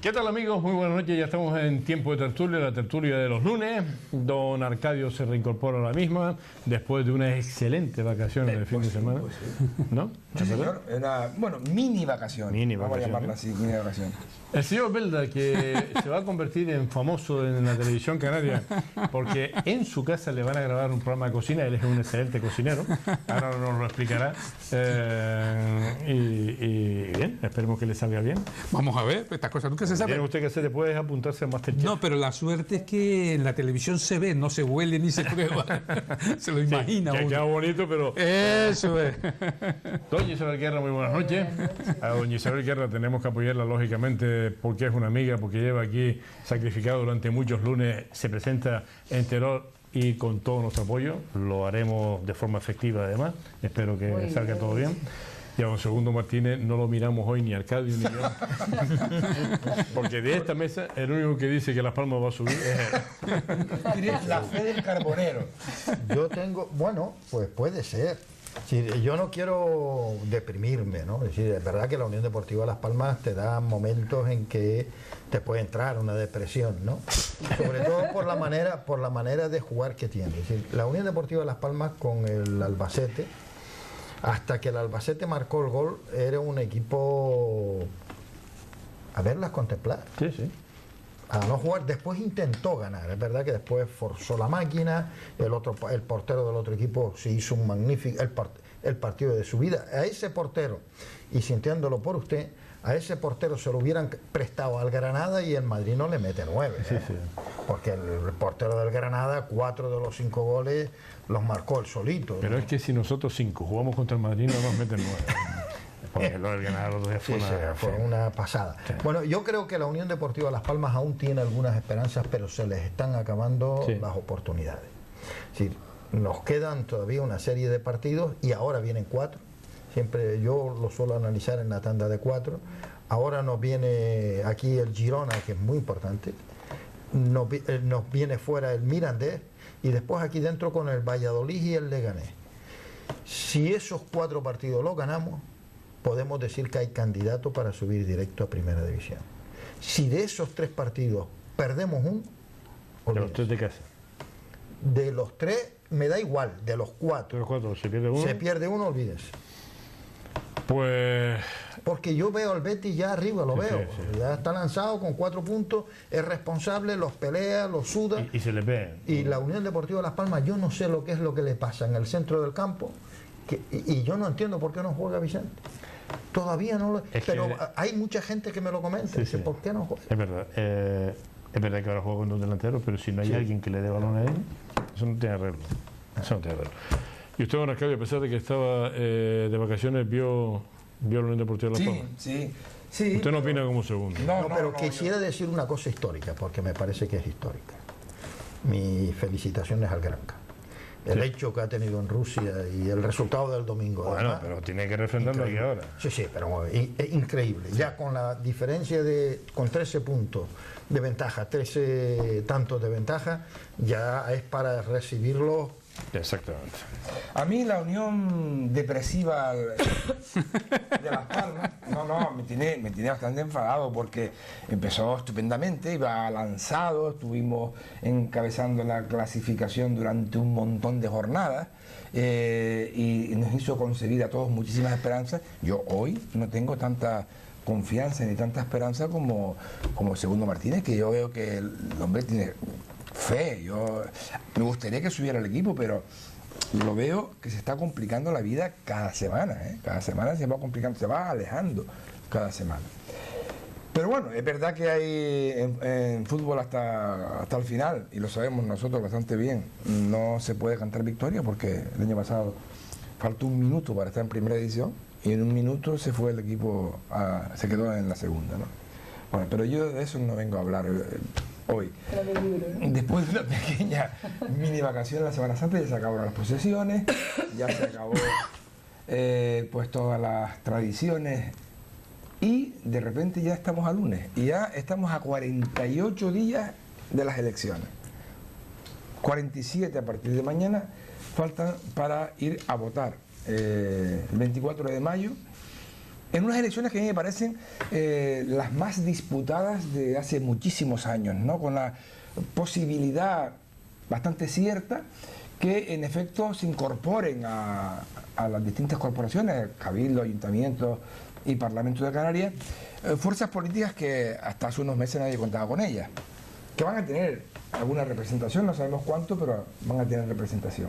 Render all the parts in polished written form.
¿Qué tal, amigos? Muy buenas noches, ya estamos en tiempo de tertulia, la tertulia de los lunes. Don Arcadio se reincorpora a la misma después de unas excelentes vacaciones del fin de semana. ¿No? Sí, señor. Bueno, mini vacaciones. Vamos a llamarla así, mini vacaciones. El señor Belda, que se va a convertir en famoso en la televisión canaria, porque en su casa le van a grabar un programa de cocina. Él es un excelente cocinero, ahora nos lo explicará. Y bien, esperemos que le salga bien. Vamos a ver, estas cosas nunca se saben. ¿Tiene usted que hacer después apuntarse a Masterchef? No, pero la suerte es que en la televisión se ve, no se huele ni se prueba. Se lo imagina uno. Queda bonito, pero... Eso es. Doña Isabel Guerra, muy buenas noches. A doña Isabel Guerra tenemos que apoyarla, lógicamente, porque es una amiga, porque lleva aquí sacrificado durante muchos lunes, se presenta en Terror y con todo nuestro apoyo. Lo haremos de forma efectiva, además. Espero que salga todo bien. Y a don Segundo Martínez no lo miramos hoy ni Arcadio ni yo. Porque de esta mesa, el único que dice que Las Palmas va a subir es él. La fe del carbonero. Yo tengo, bueno, pues puede ser. Sí, yo no quiero deprimirme, ¿no? Es decir, es verdad que la Unión Deportiva Las Palmas te da momentos en que te puede entrar una depresión, ¿no? Sobre todo por la manera de jugar que tiene. Es decir, la Unión Deportiva Las Palmas con el Albacete, hasta que el Albacete marcó el gol, era un equipo a verlas contemplar. Sí, sí. A no jugar, después intentó ganar, es verdad que después forzó la máquina, el portero del otro equipo se hizo un magnífico, el partido de su vida. A ese portero, y sintiéndolo por usted, a ese portero se lo hubieran prestado al Granada y el Madrid no le mete 9, sí, sí. Porque el portero del Granada, 4 de los 5 goles los marcó él solito. Pero es que si nosotros 5 jugamos contra el Madrid no nos meten 9. Porque lo del Granada los días fue una pasada. Sí. Bueno, yo creo que la Unión Deportiva Las Palmas aún tiene algunas esperanzas, pero se les están acabando las oportunidades. Es decir, nos quedan todavía una serie de partidos y ahora vienen 4. Siempre yo lo suelo analizar en la tanda de 4. Ahora nos viene aquí el Girona, que es muy importante. Nos viene fuera el Mirandés y después aquí dentro con el Valladolid y el Leganés. Si esos 4 partidos los ganamos, podemos decir que hay candidato para subir directo a Primera División. Si de esos 3 partidos perdemos uno, de los 3 de casa. De los 3 me da igual, de los 4. De los 4 se pierde uno. Se pierde uno, olvídese. Pues... Porque yo veo al Betis ya arriba, lo veo. Sí. Ya está lanzado con 4 puntos, es responsable, los pelea, los suda. Y se le ve. Y la Unión Deportiva Las Palmas, yo no sé lo que es lo que le pasa en el centro del campo, y yo no entiendo por qué no juega Vicente. Todavía no lo... Pero hay mucha gente que me lo comenta. Sí, Dice, sí. ¿por qué no juega? Es verdad. Es verdad que ahora juega con 2 delanteros, pero si no hay alguien que le dé balón a él, eso no tiene arreglo. Eso no tiene arreglo. Y usted, don Arcadio, a pesar de que estaba de vacaciones, vio la Unión Deportiva de Las Palmas. Sí. Usted no opina como Segundo. No, pero quisiera decir una cosa histórica, porque me parece que es histórica. Mis felicitaciones al Granca. El hecho que ha tenido en Rusia y el resultado del domingo. Bueno, además, pero tiene que refrendarlo aquí ahora. Sí, pero es increíble. Ya con la diferencia con 13 puntos de ventaja, 13 tantos de ventaja, ya es para recibirlo. Exactamente. A mí la unión depresiva de Las Palmas, me tiene bastante enfadado porque empezó estupendamente, iba lanzado, estuvimos encabezando la clasificación durante un montón de jornadas y nos hizo concebir a todos muchísimas esperanzas. Yo hoy no tengo tanta confianza ni tanta esperanza como Segundo Martínez, que yo veo que el hombre tiene fe. Yo me gustaría que subiera el equipo, pero lo veo que se está complicando la vida cada semana, cada semana se va complicando, se va alejando cada semana. Pero bueno, es verdad que hay en fútbol hasta el final, y lo sabemos nosotros bastante bien, no se puede cantar victoria porque el año pasado faltó 1 minuto para estar en Primera División y en 1 minuto se fue el equipo, se quedó en la segunda, ¿no? Bueno, pero yo de eso no vengo a hablar hoy. Después de una pequeña mini vacación la Semana Santa, ya se acabaron las procesiones, ya se acabó pues todas las tradiciones y de repente ya estamos a lunes y ya estamos a 48 días de las elecciones. 47 a partir de mañana faltan para ir a votar. El 24 de mayo en unas elecciones que a mí me parecen las más disputadas de hace muchísimos años, ¿no? Con la posibilidad bastante cierta que en efecto se incorporen a las distintas corporaciones, Cabildo, Ayuntamiento y Parlamento de Canarias, fuerzas políticas que hasta hace unos meses nadie contaba con ellas, que van a tener alguna representación, no sabemos cuánto, pero van a tener representación.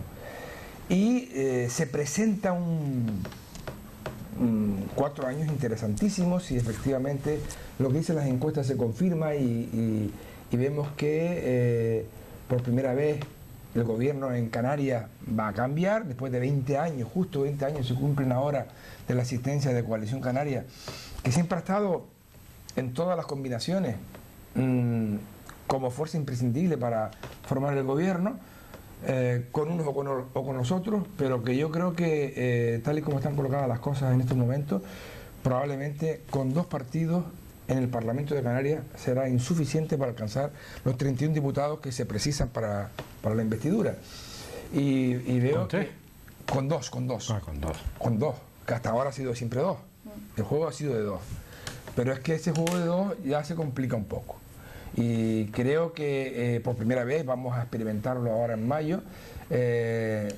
Y se presenta 4 años interesantísimos y efectivamente lo que dicen las encuestas se confirma y vemos que por primera vez el gobierno en Canarias va a cambiar, después de 20 años, justo 20 años se cumplen ahora de la asistencia de Coalición Canaria, que siempre ha estado en todas las combinaciones como fuerza imprescindible para formar el gobierno, con unos o con nosotros, pero que yo creo que tal y como están colocadas las cosas en estos momentos, probablemente con 2 partidos en el Parlamento de Canarias será insuficiente para alcanzar los 31 diputados que se precisan para la investidura. Y veo que con dos, que hasta ahora ha sido siempre 2. El juego ha sido de 2. Pero es que ese juego de 2 ya se complica un poco. Y creo que por primera vez, vamos a experimentarlo ahora en mayo, el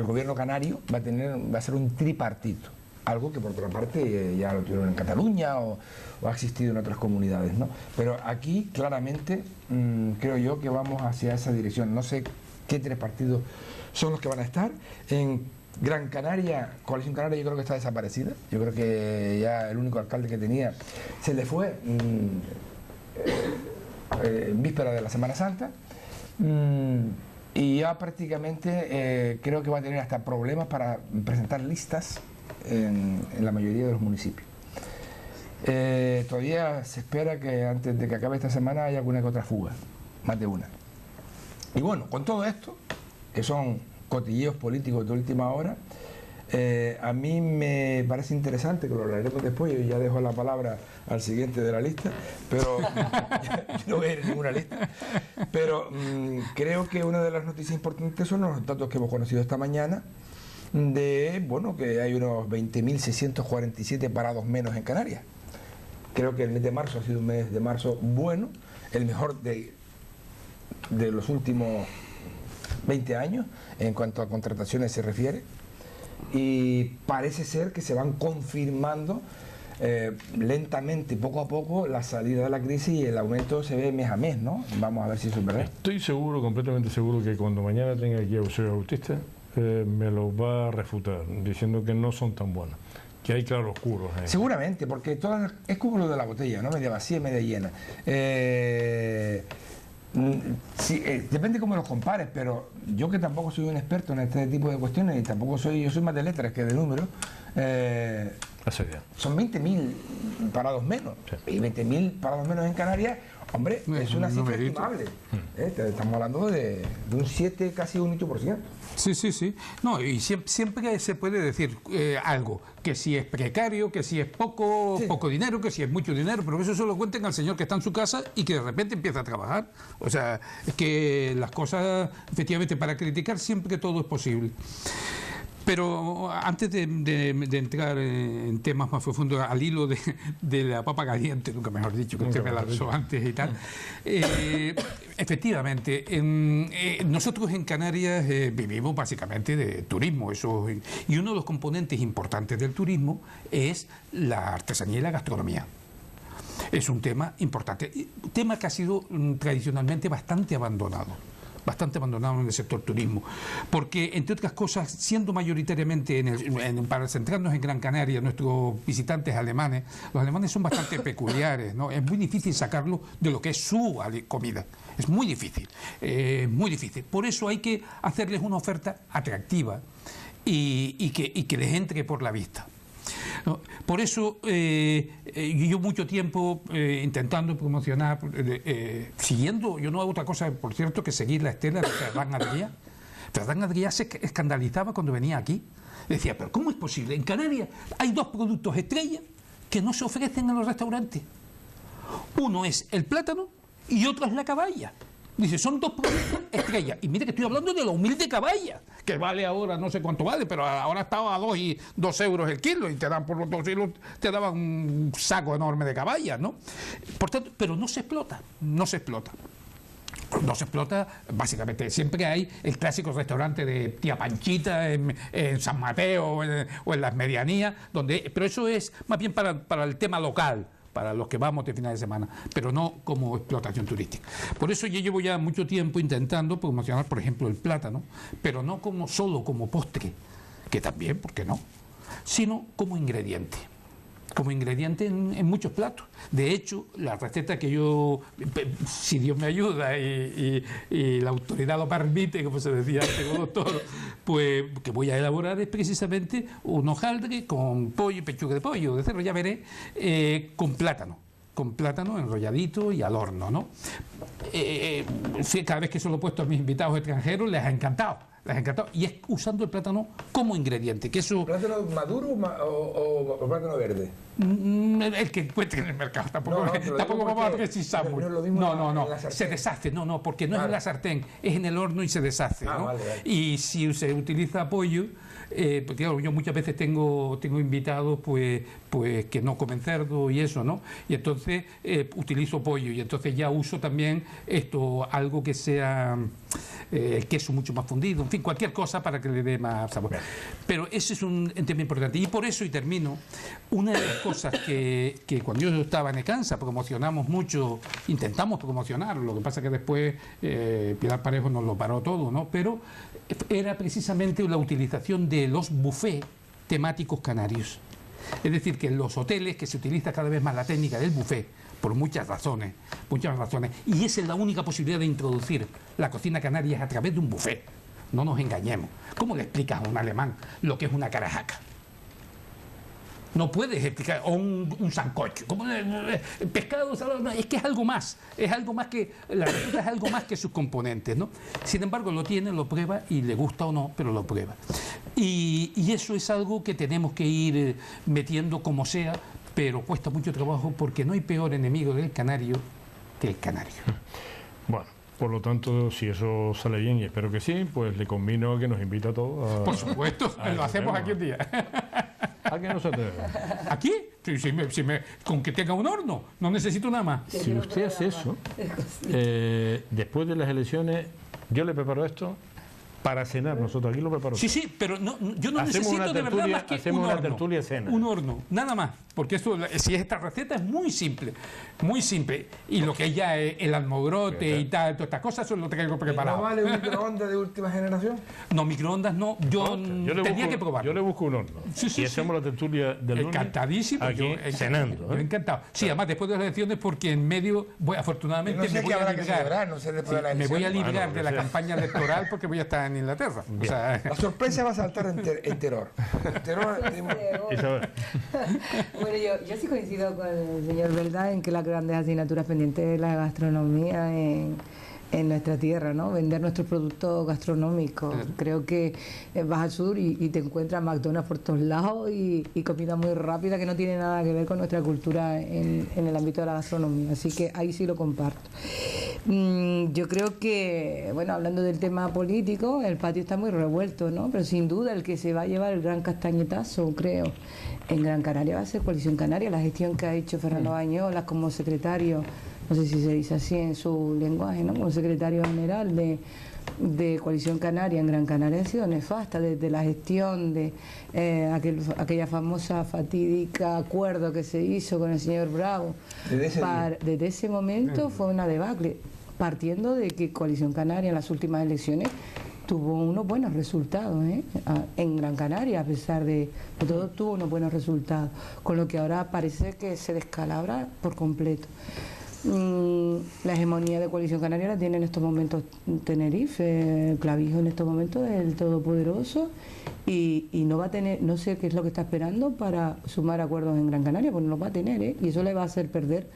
gobierno canario va a ser un tripartito. Algo que por otra parte ya lo tuvieron en Cataluña o ha existido en otras comunidades, ¿no? Pero aquí claramente creo yo que vamos hacia esa dirección. No sé qué 3 partidos son los que van a estar. En Gran Canaria, Coalición Canaria, yo creo que está desaparecida. Yo creo que ya el único alcalde que tenía se le fue en víspera de la Semana Santa. Y ya prácticamente creo que va a tener hasta problemas para presentar listas en la mayoría de los municipios. Todavía se espera que antes de que acabe esta semana haya alguna que otra fuga, más de una. Y bueno, con todo esto, que son cotilleos políticos de última hora, a mí me parece interesante, que lo hablaremos después, yo ya dejo la palabra al siguiente de la lista, pero yo no voy a ir en ninguna lista, pero creo que una de las noticias importantes son los datos que hemos conocido esta mañana, de, bueno, que hay unos 20.647 parados menos en Canarias. Creo que el mes de marzo ha sido un mes de marzo bueno, el mejor de los últimos 20 años en cuanto a contrataciones se refiere, y parece ser que se van confirmando lentamente, poco a poco, la salida de la crisis y el aumento se ve mes a mes, ¿no? Vamos a ver si eso es verdad. Estoy seguro, completamente seguro, que cuando mañana tenga aquí a Eusebio Bautista me lo va a refutar, diciendo que no son tan buenas, que hay claroscuros ahí. Seguramente, porque es como lo de la botella, ¿no? Media vacía y media llena. Depende cómo los compares, pero yo, que tampoco soy un experto en este tipo de cuestiones, y tampoco yo soy más de letras que de números, son 20.000 parados menos. Sí. Y 20.000 parados menos en Canarias, hombre, es una cifra estimable. Estamos hablando de un 7, casi un 8%. Sí. No, y siempre se puede decir algo, que si es precario, que si es poco dinero, que si es mucho dinero, pero eso se lo cuenten al señor que está en su casa y que de repente empieza a trabajar. O sea, es que las cosas, efectivamente, para criticar siempre todo es posible. Pero antes de entrar en temas más profundos, al hilo de la papa caliente, nunca mejor dicho, que usted me lanzó antes y tal, efectivamente, nosotros en Canarias vivimos básicamente de turismo, y uno de los componentes importantes del turismo es la artesanía y la gastronomía. Es un tema importante, un tema que ha sido tradicionalmente bastante abandonado en el sector turismo, porque, entre otras cosas, siendo mayoritariamente, para centrarnos en Gran Canaria, nuestros visitantes alemanes, los alemanes son bastante peculiares, ¿no? Es muy difícil sacarlos de lo que es su comida, es muy difícil, por eso hay que hacerles una oferta atractiva y que les entre por la vista. ¿No? Por eso yo mucho tiempo intentando promocionar, siguiendo, yo no hago otra cosa, por cierto, que seguir la estela de Ferran Adrià. Ferran Adrià se escandalizaba cuando venía aquí. Decía, pero ¿cómo es posible? En Canarias hay 2 productos estrella que no se ofrecen en los restaurantes. Uno es el plátano y otro es la caballa. Dice, son 2 productos estrellas. Y mire que estoy hablando de la humilde caballa, que vale ahora, no sé cuánto vale, pero ahora estaba a 2 euros el kilo y te dan por los 2 kilos, te daban un saco enorme de caballas, ¿no? Por tanto, pero no se explota, no se explota. No se explota, básicamente. Siempre hay el clásico restaurante de Tía Panchita en San Mateo o en las medianías, pero eso es más bien para el tema local, para los que vamos de final de semana, pero no como explotación turística. Por eso yo llevo ya mucho tiempo intentando promocionar, por ejemplo, el plátano, pero no solo como postre, que también, ¿por qué no?, sino como ingrediente. Como ingrediente en muchos platos. De hecho, la receta que yo, si Dios me ayuda y la autoridad lo permite, como se decía antes, doctor, pues que voy a elaborar es precisamente un hojaldre con pollo y pechuga de pollo, de cerdo, ya veré, con plátano enrolladito y al horno, ¿no? Cada vez que se lo he puesto a mis invitados extranjeros les ha encantado. Y es usando el plátano como ingrediente. Que eso... ¿Plátano maduro o plátano verde? El que encuentre en el mercado. Tampoco vamos a precisar mucho. No. Se deshace. Porque no es en la sartén, es en el horno y se deshace, ¿no? Vale. Y si se utiliza pollo, porque claro, yo muchas veces tengo invitados pues que no comen cerdo y eso, ¿no? Y entonces utilizo pollo y entonces ya uso también algo que sea el queso mucho más fundido, en fin, cualquier cosa para que le dé más sabor. Pero ese es un tema importante. Y por eso, y termino, una de las cosas que cuando yo estaba en Ecansa promocionamos mucho, intentamos promocionarlo, lo que pasa que después Pilar Parejo nos lo paró todo, ¿no? Pero era precisamente la utilización de los buffets temáticos canarios. Es decir, que en los hoteles, que se utiliza cada vez más la técnica del buffet, por muchas razones, y esa es la única posibilidad de introducir la cocina canaria es a través de un buffet. No nos engañemos. ¿Cómo le explicas a un alemán lo que es una carajaca? No puedes explicar, o un sancocho, como pescado, salado, es que es algo más que, la receta es algo más que sus componentes, ¿no? Sin embargo, lo tiene, lo prueba y le gusta o no, pero lo prueba. Y eso es algo que tenemos que ir metiendo como sea, pero cuesta mucho trabajo porque no hay peor enemigo del canario que el canario. Bueno, por lo tanto, si eso sale bien, y espero que sí, pues le convino a que nos invita a todos a... Por supuesto, lo hacemos aquí un día. ¿A qué no se atreve? ¿Aquí? Con que tenga un horno, no necesito nada más. Si usted hace eso, después de las elecciones, yo le preparo esto para cenar. Nosotros aquí lo preparamos. Sí, pero yo no necesito de verdad más que hacemos una tertulia cena. Un horno, nada más. Porque si esta receta es muy simple. Y lo que ya es el almogrote y tal, todas estas cosas, eso es lo que tengo preparado. ¿No vale un microondas de última generación? No, microondas no. Yo tenía que probarlo. Yo le busco un horno. Y hacemos la tertulia del lunes. Encantadísimo. Aquí cenando. Yo encantado. Sí, además después de las elecciones, porque en medio, afortunadamente, me voy a librar de la campaña electoral porque voy a estar en Inglaterra. O sea, la sorpresa va a saltar en terror. Bueno, yo sí coincido con el señor Belda en que las grandes asignaturas pendientes es la gastronomía en nuestra tierra, ¿no? Vender nuestros productos gastronómicos. Creo que vas al sur y te encuentras McDonald's por todos lados y comida muy rápida que no tiene nada que ver con nuestra cultura en el ámbito de la gastronomía. Así que ahí sí lo comparto. Yo creo que, bueno, hablando del tema político, el patio está muy revuelto, ¿no? Pero sin duda el que se va a llevar el gran castañetazo, creo, en Gran Canaria va a ser Coalición Canaria. La gestión que ha hecho Fernando Bañolas como secretario, no sé si se dice así en su lenguaje, ¿no? Como secretario general de Coalición Canaria en Gran Canaria ha sido nefasta, desde la gestión de aquella famosa fatídica acuerdo que se hizo con el señor Bravo. Desde ese momento fue una debacle, partiendo de que Coalición Canaria en las últimas elecciones tuvo unos buenos resultados, en Gran Canaria, a pesar de todo, tuvo unos buenos resultados, con lo que ahora parece que se descalabra por completo. La hegemonía de Coalición Canaria la tiene en estos momentos Tenerife. Clavijo en estos momentos es el todopoderoso y no va a tener, no sé qué es lo que está esperando para sumar acuerdos en Gran Canaria, pues no los va a tener, y eso le va a hacer perder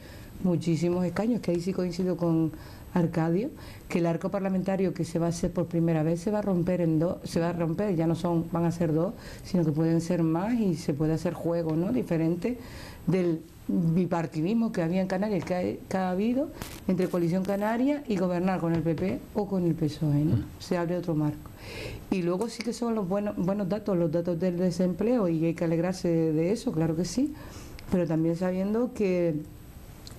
muchísimos escaños, que ahí sí coincido con Arcadio, que el arco parlamentario que se va a hacer por primera vez se va a romper en dos, ya no van a ser dos, sino que pueden ser más y se puede hacer juegos, ¿no? Diferentes bipartidismo que había en Canarias, que ha habido entre Coalición Canaria y gobernar con el PP o con el PSOE, ¿no? Se abre otro marco. Y luego sí que son los buenos datos, los datos del desempleo, y hay que alegrarse de eso, claro que sí, pero también sabiendo que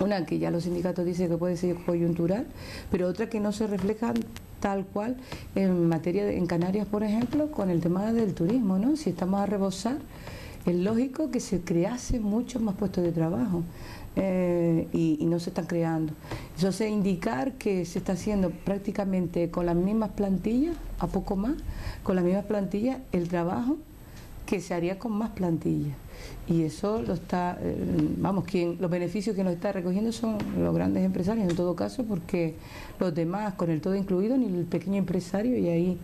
una, que ya los sindicatos dicen que puede ser coyuntural, pero otra que no se refleja tal cual en materia en Canarias, por ejemplo, con el tema del turismo, ¿no? Si estamos a rebosar, es lógico que se crease muchos más puestos de trabajo y no se están creando. Eso hace indicar que se está haciendo prácticamente con las mismas plantillas, a poco más, con las mismas plantillas, el trabajo que se haría con más plantillas. Y eso lo está, los beneficios que nos está recogiendo son los grandes empresarios en todo caso, porque los demás, con el todo incluido, ni el pequeño empresario, y ahí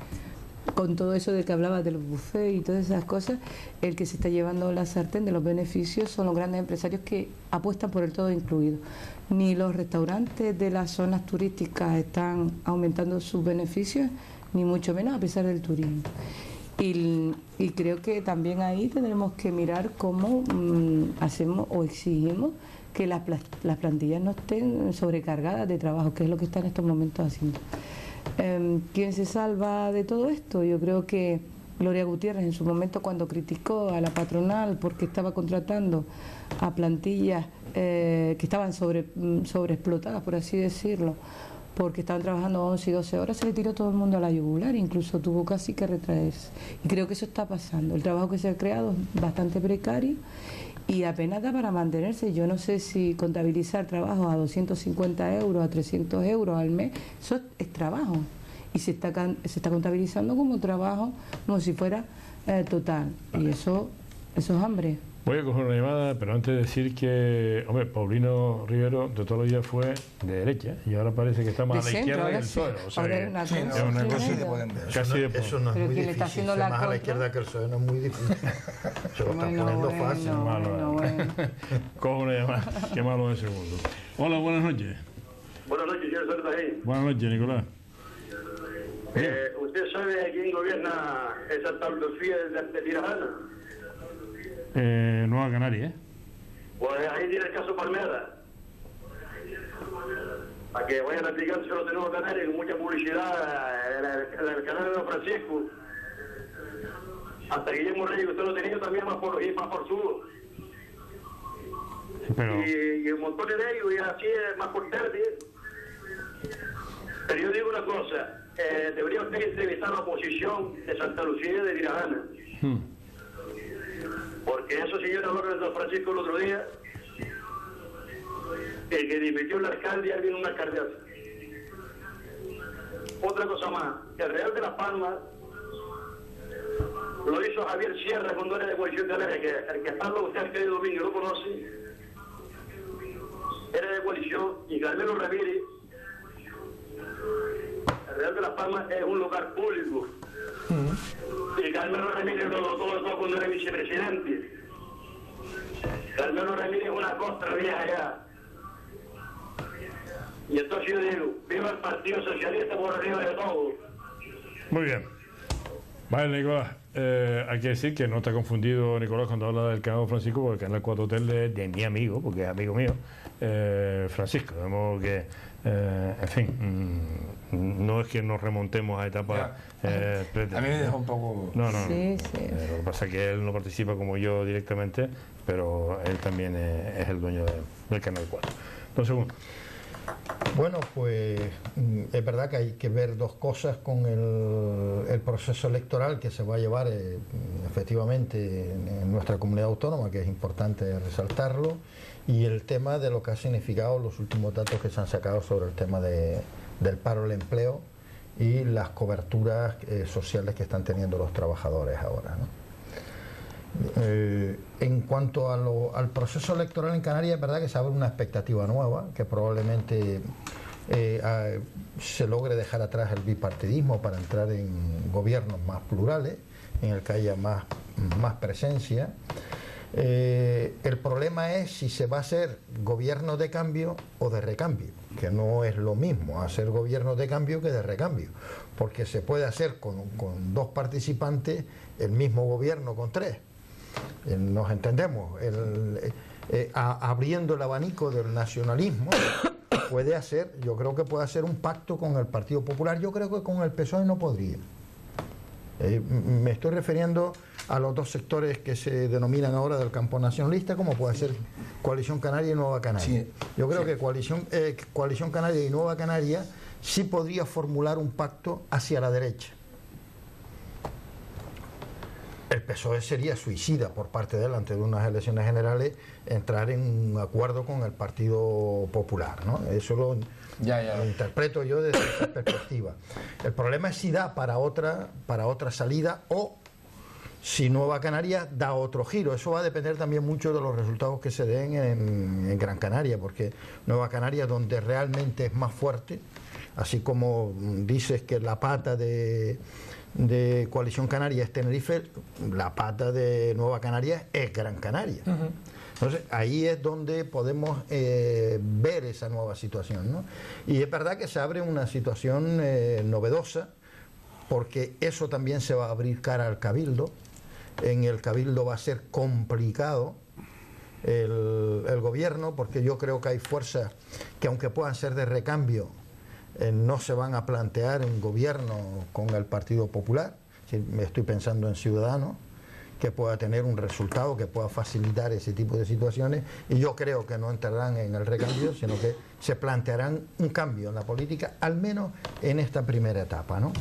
con todo eso de que hablaba de los buffets y todas esas cosas, el que se está llevando la sartén de los beneficios son los grandes empresarios que apuestan por el todo incluido. Ni los restaurantes de las zonas turísticas están aumentando sus beneficios, ni mucho menos a pesar del turismo. Y creo que también ahí tendremos que mirar cómo hacemos o exigimos que las plantillas no estén sobrecargadas de trabajo, que es lo que está en estos momentos haciendo. ¿Quién se salva de todo esto? Yo creo que Gloria Gutiérrez en su momento, cuando criticó a la patronal porque estaba contratando a plantillas que estaban sobreexplotadas, por así decirlo, porque estaban trabajando 11 y 12 horas, se le tiró todo el mundo a la yugular, incluso tuvo casi que retraerse. Y creo que eso está pasando. El trabajo que se ha creado es bastante precario y apenas da para mantenerse. Yo no sé si contabilizar trabajos a 250 euros, a 300 euros al mes, eso es trabajo. Y se está contabilizando como trabajo, como si fuera total. Y eso es hambre. Voy a coger una llamada, pero antes de decir que, hombre, Paulino Rivero de todos los días fue de derecha y ahora parece que está más a la izquierda que el PSOE. O sea, es una cosa casi de eso no es muy difícil. Ser más a la izquierda que el PSOE no es muy difícil. Se lo están poniendo fácil. Cojo una llamada, qué malo es segundo. Hola, buenas noches. Buenas noches, señor Sartajín. Buenas noches, Nicolás. ¿Usted sabe quién gobierna esa Andalucía de Tirajana? Nueva Canaria, Pues ahí tiene el caso Palmera. Para que vayan aplicándoselo de Nueva Canaria con mucha publicidad en el canal de Don Francisco. Hasta Guillermo Reyes, usted lo ha tenido también más por sur. pero... Y un montón de ellos, y así es más por tarde. Pero yo digo una cosa, debería usted entrevistar a la oposición de Santa Lucía y de Tirajana. Porque esos señores hablaron de Don Francisco el otro día, el que dimitió la alcaldía vino una alcaldesa. Otra cosa más, el Real de Las Palmas lo hizo Javier Sierra cuando era de Coalición Canaria, que el que está usted Arcadio Domingo lo conoce, era de Coalición, y Carmelo Ramírez. El Real de Las Palmas es un lugar público. Y Carmelo Ramírez lo dotó cuando era vicepresidente. Carmelo Ramírez es una costra vieja ya. Y entonces yo digo, viva el Partido Socialista por arriba de todo. Muy bien. Vale, Nicolás. Hay que decir que no está confundido Nicolás cuando habla del canal Francisco, porque el canal 4 Hotel de mi amigo, porque es amigo mío, Francisco. De modo que, en fin, no es que nos remontemos a etapas. A mí me dejó un poco. No. Sí. Lo que pasa es que él no participa como yo directamente, pero él también es el dueño del canal 4. Entonces, bueno, pues es verdad que hay que ver dos cosas con el proceso electoral que se va a llevar efectivamente en nuestra comunidad autónoma, que es importante resaltarlo, y el tema de lo que ha significado los últimos datos que se han sacado sobre el tema del paro del empleo y las coberturas sociales que están teniendo los trabajadores ahora, ¿no? En cuanto al proceso electoral en Canarias, es verdad que se abre una expectativa nueva, que probablemente se logre dejar atrás el bipartidismo para entrar en gobiernos más plurales, en el que haya más presencia. El problema es si se va a hacer gobierno de cambio o de recambio, que no es lo mismo hacer gobierno de cambio que de recambio, porque se puede hacer con dos participantes el mismo gobierno con tres. Nos entendemos, abriendo el abanico del nacionalismo, puede hacer, yo creo que puede hacer un pacto con el Partido Popular. Yo creo que con el PSOE no podría. Me estoy refiriendo a los dos sectores que se denominan ahora del campo nacionalista, como puede ser Coalición Canaria y Nueva Canaria. Sí, yo creo que Coalición Canaria y Nueva Canaria sí podría formular un pacto hacia la derecha. El PSOE sería suicida por parte de él, antes de unas elecciones generales, entrar en un acuerdo con el Partido Popular, ¿no? Eso lo interpreto yo desde esta perspectiva. El problema es si da para otra salida, o si Nueva Canaria da otro giro. Eso va a depender también mucho de los resultados que se den en Gran Canaria, porque Nueva Canaria, donde realmente es más fuerte, así como dices que la pata de Coalición Canaria es Tenerife, la pata de Nueva Canaria es Gran Canaria. Entonces ahí es donde podemos ver esa nueva situación, ¿no? Y es verdad que se abre una situación novedosa, porque eso también se va a abrir cara al Cabildo. En el Cabildo va a ser complicado el gobierno, porque yo creo que hay fuerzas que, aunque puedan ser de recambio, no se van a plantear un gobierno con el Partido Popular. Me estoy pensando en Ciudadanos, que pueda tener un resultado que pueda facilitar ese tipo de situaciones, y yo creo que no entrarán en el recambio, sino que se plantearán un cambio en la política, al menos en esta primera etapa, ¿no?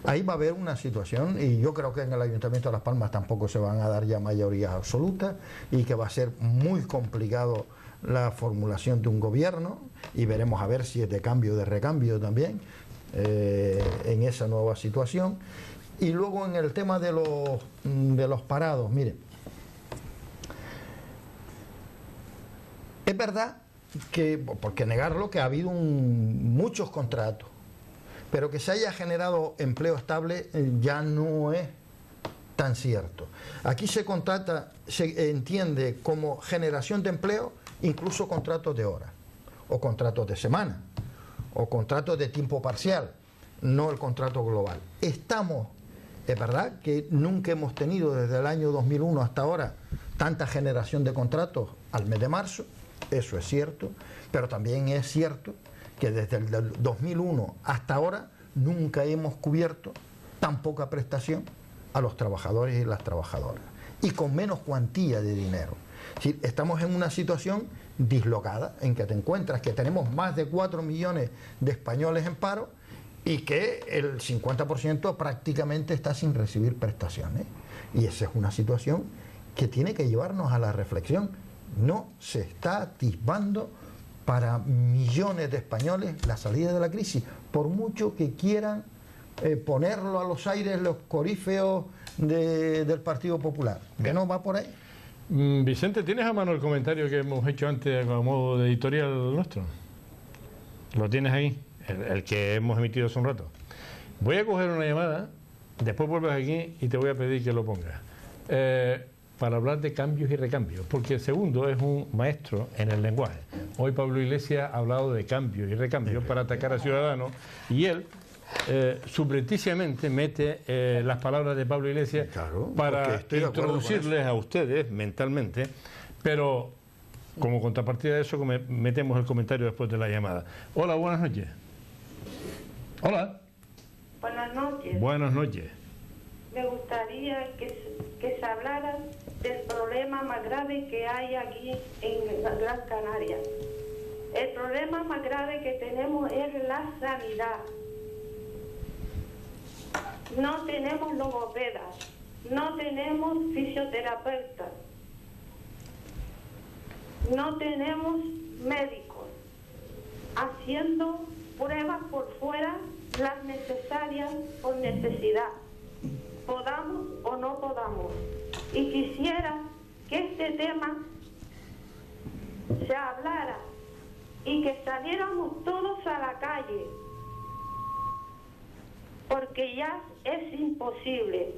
Ahí va a haber una situación, y yo creo que en el Ayuntamiento de Las Palmas tampoco se van a dar ya mayorías absolutas, y que va a ser muy complicado la formulación de un gobierno, y veremos a ver si es de cambio o de recambio también en esa nueva situación. Y luego en el tema de los parados, mire, es verdad que, por qué negarlo, que ha habido muchos contratos, pero que se haya generado empleo estable ya no es tan cierto. Aquí se entiende como generación de empleo incluso contratos de horas, o contratos de semana, o contratos de tiempo parcial, no el contrato global. Es verdad que nunca hemos tenido desde el año 2001 hasta ahora tanta generación de contratos al mes de marzo, eso es cierto, pero también es cierto que desde el 2001 hasta ahora nunca hemos cubierto tan poca prestación a los trabajadores y las trabajadoras, y con menos cuantía de dinero. Sí, estamos en una situación dislocada en que te encuentras que tenemos más de 4 millones de españoles en paro, y que el 50% prácticamente está sin recibir prestaciones. Y esa es una situación que tiene que llevarnos a la reflexión. No se está atisbando para millones de españoles la salida de la crisis, por mucho que quieran ponerlo a los aires los corífeos del Partido Popular. ¿Que no va por ahí? Vicente, ¿tienes a mano el comentario que hemos hecho antes a modo de editorial nuestro? ¿Lo tienes ahí? El que hemos emitido hace un rato. Voy a coger una llamada, después vuelves aquí y te voy a pedir que lo pongas, para hablar de cambios y recambios, porque el segundo es un maestro en el lenguaje. Hoy Pablo Iglesias ha hablado de cambios y recambios para atacar a Ciudadanos, y él subrepticiamente mete las palabras de Pablo Iglesias, claro, para introducirles a ustedes mentalmente, pero como contrapartida de eso metemos el comentario después de la llamada. Hola, buenas noches. Hola. Buenas noches. Buenas noches. Me gustaría que se hablara del problema más grave que hay aquí en Gran Canaria. El problema más grave que tenemos es la sanidad. No tenemos logopedas, no tenemos fisioterapeutas, no tenemos médicos haciendo pruebas por fuera, las necesarias por necesidad, podamos o no podamos. Y quisiera que este tema se hablara y que saliéramos todos a la calle, porque ya es imposible.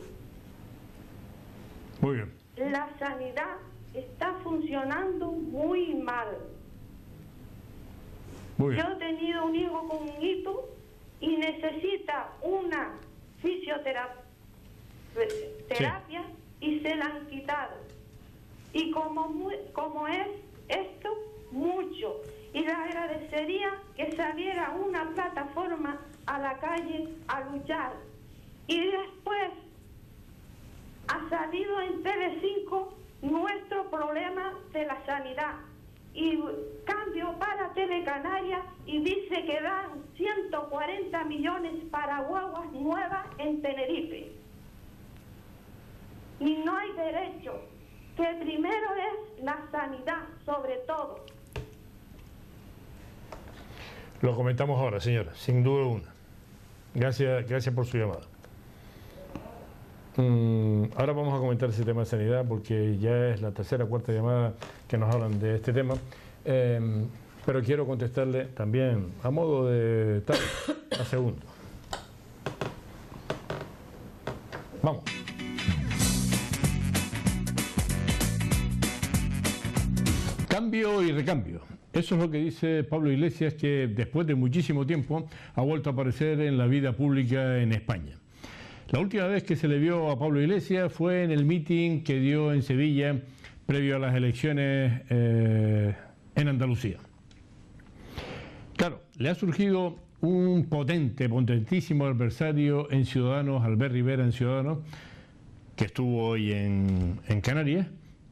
Muy bien. La sanidad está funcionando muy mal. Muy bien. Yo he tenido un hijo con un hito y necesita una fisioterapia y se la han quitado. Y como es esto mucho y le agradecería que saliera una plataforma a la calle a luchar. Y después ha salido en Telecinco nuestro problema de la sanidad. Y cambio para Telecanaria y dice que dan 140 millones para guaguas nuevas en Tenerife. Y no hay derecho, que primero es la sanidad, sobre todo. Lo comentamos ahora, señora, sin duda alguna. Gracias por su llamada. Ahora vamos a comentar ese tema de sanidad porque ya es la tercera o cuarta llamada que nos hablan de este tema. Pero quiero contestarle también a modo de tal, a segundo. Vamos. Cambio y recambio. Eso es lo que dice Pablo Iglesias, que después de muchísimo tiempo ha vuelto a aparecer en la vida pública en España. La última vez que se le vio a Pablo Iglesias fue en el mitin que dio en Sevilla previo a las elecciones en Andalucía. Claro, le ha surgido un potentísimo adversario en Ciudadanos, Albert Rivera en Ciudadanos, que estuvo hoy en Canarias,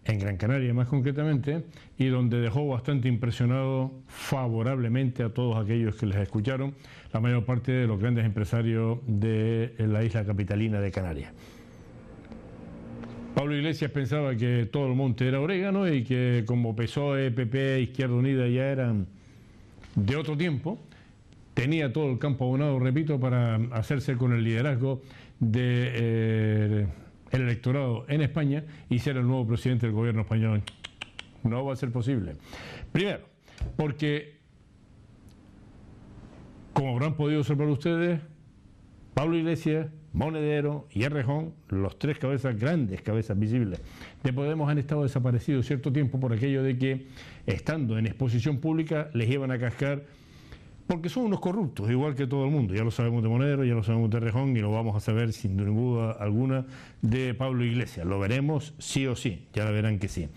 en Gran Canaria más concretamente, y donde dejó bastante impresionado favorablemente a todos aquellos que les escucharon, la mayor parte de los grandes empresarios de la isla capitalina de Canarias. Pablo Iglesias pensaba que todo el monte era orégano y que como PSOE, PP, Izquierda Unida ya eran de otro tiempo, tenía todo el campo abonado, repito, para hacerse con el liderazgo de el electorado en España y ser el nuevo presidente del gobierno español. No va a ser posible. Primero, porque, como habrán podido observar ustedes, Pablo Iglesias, Monedero y Errejón, los tres grandes cabezas visibles de Podemos, han estado desaparecidos cierto tiempo por aquello de que, estando en exposición pública, les iban a cascar porque son unos corruptos, igual que todo el mundo. Ya lo sabemos de Monedero, ya lo sabemos de Errejón y lo vamos a saber sin duda alguna de Pablo Iglesias. Lo veremos sí o sí, ya la verán que sí.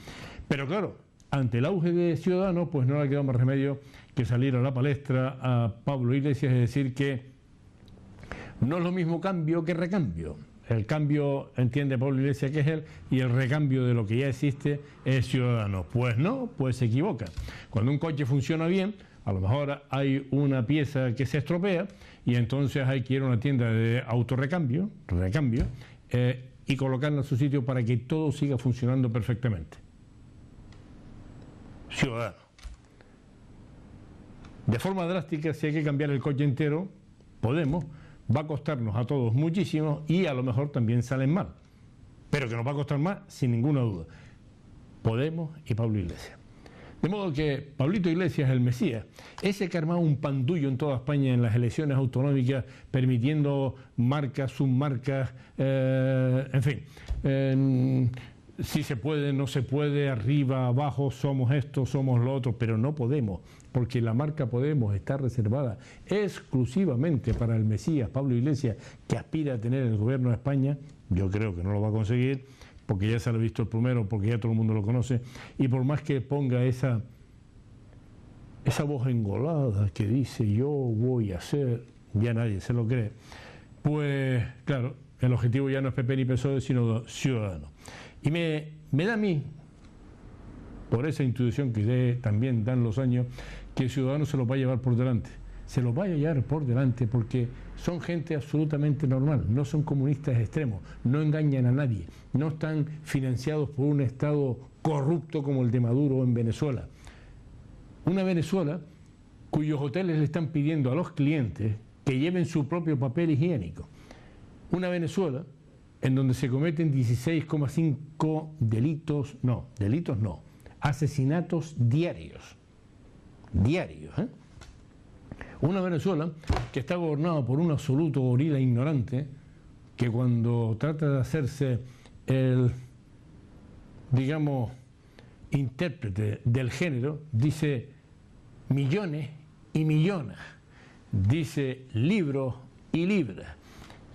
Pero claro, ante el auge de Ciudadanos, pues no le ha quedado más remedio que salir a la palestra a Pablo Iglesias y decir que no es lo mismo cambio que recambio. El cambio entiende Pablo Iglesias que es él y el recambio de lo que ya existe es Ciudadanos. Pues no, pues se equivoca. Cuando un coche funciona bien, a lo mejor hay una pieza que se estropea y entonces hay que ir a una tienda de autorrecambio, y colocarla en su sitio para que todo siga funcionando perfectamente. Ciudadanos. De forma drástica, si hay que cambiar el coche entero, Podemos, va a costarnos a todos muchísimo y a lo mejor también salen mal. Pero que nos va a costar más, sin ninguna duda. Podemos y Pablo Iglesias. De modo que Pablito Iglesias, el Mesías, ese que ha armado un pandullo en toda España en las elecciones autonómicas, permitiendo marcas, submarcas, en fin, si se puede, no se puede, arriba, abajo, somos esto, somos lo otro, pero no podemos, porque la marca Podemos está reservada exclusivamente para el Mesías, Pablo Iglesias, que aspira a tener el gobierno de España. Yo creo que no lo va a conseguir, porque ya se lo ha visto el primero, porque ya todo el mundo lo conoce, y por más que ponga esa voz engolada que dice yo voy a hacer, ya nadie se lo cree, pues claro, el objetivo ya no es PP ni PSOE, sino Ciudadanos. Y me da a mí, por esa intuición que también dan los años, que Ciudadanos se los va a llevar por delante. Se los va a llevar por delante porque son gente absolutamente normal, no son comunistas extremos, no engañan a nadie, no están financiados por un Estado corrupto como el de Maduro en Venezuela. Una Venezuela cuyos hoteles le están pidiendo a los clientes que lleven su propio papel higiénico. Una Venezuela en donde se cometen 16,5 asesinatos diarios. Una Venezuela que está gobernada por un absoluto gorila ignorante que cuando trata de hacerse el, digamos, intérprete del género, dice millones y millones, dice libros y libras,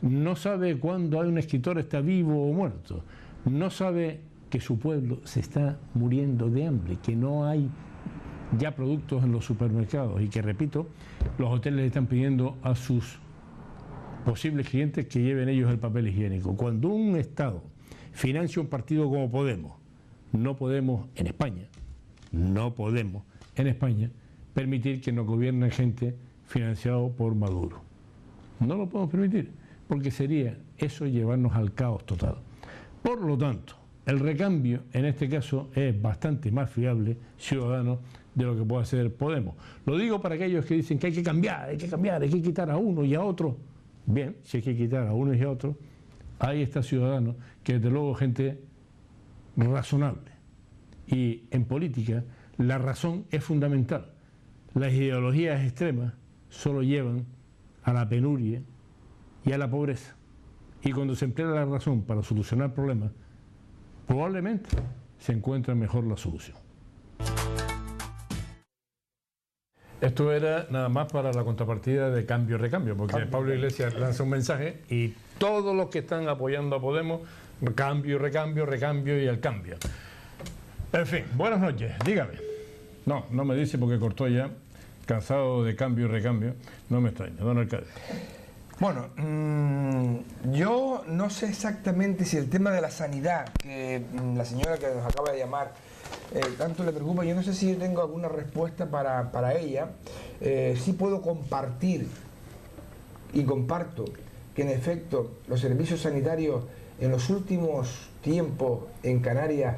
no sabe cuándo hay un escritor está vivo o muerto, no sabe que su pueblo se está muriendo de hambre, que no hay ya productos en los supermercados y que, repito, los hoteles le están pidiendo a sus posibles clientes que lleven ellos el papel higiénico. Cuando un Estado financia un partido como Podemos, no podemos en España, permitir que nos gobierne gente financiado por Maduro. No lo podemos permitir, porque sería eso llevarnos al caos total. Por lo tanto, el recambio en este caso es bastante más fiable, ciudadano, de lo que puede hacer Podemos. Lo digo para aquellos que dicen que hay que cambiar, hay que quitar a uno y a otro. Bien, si hay que quitar a uno y a otro, ahí está Ciudadanos, que desde luego gente razonable. Y en política la razón es fundamental. Las ideologías extremas solo llevan a la penuria y a la pobreza. Y cuando se emplea la razón para solucionar problemas, probablemente se encuentra mejor la solución. Esto era nada más para la contrapartida de cambio y recambio, porque Pablo Iglesias lanza un mensaje y todos los que están apoyando a Podemos, cambio y recambio, recambio y el cambio. En fin, buenas noches, dígame. No me dice porque cortó ya, cansado de cambio y recambio, no me extraña, don alcalde. Bueno, yo no sé exactamente si el tema de la sanidad, que la señora que nos acaba de llamar, tanto le preocupa. Yo no sé si yo tengo alguna respuesta para ella. Sí puedo compartir y comparto que en efecto los servicios sanitarios en los últimos tiempos en Canarias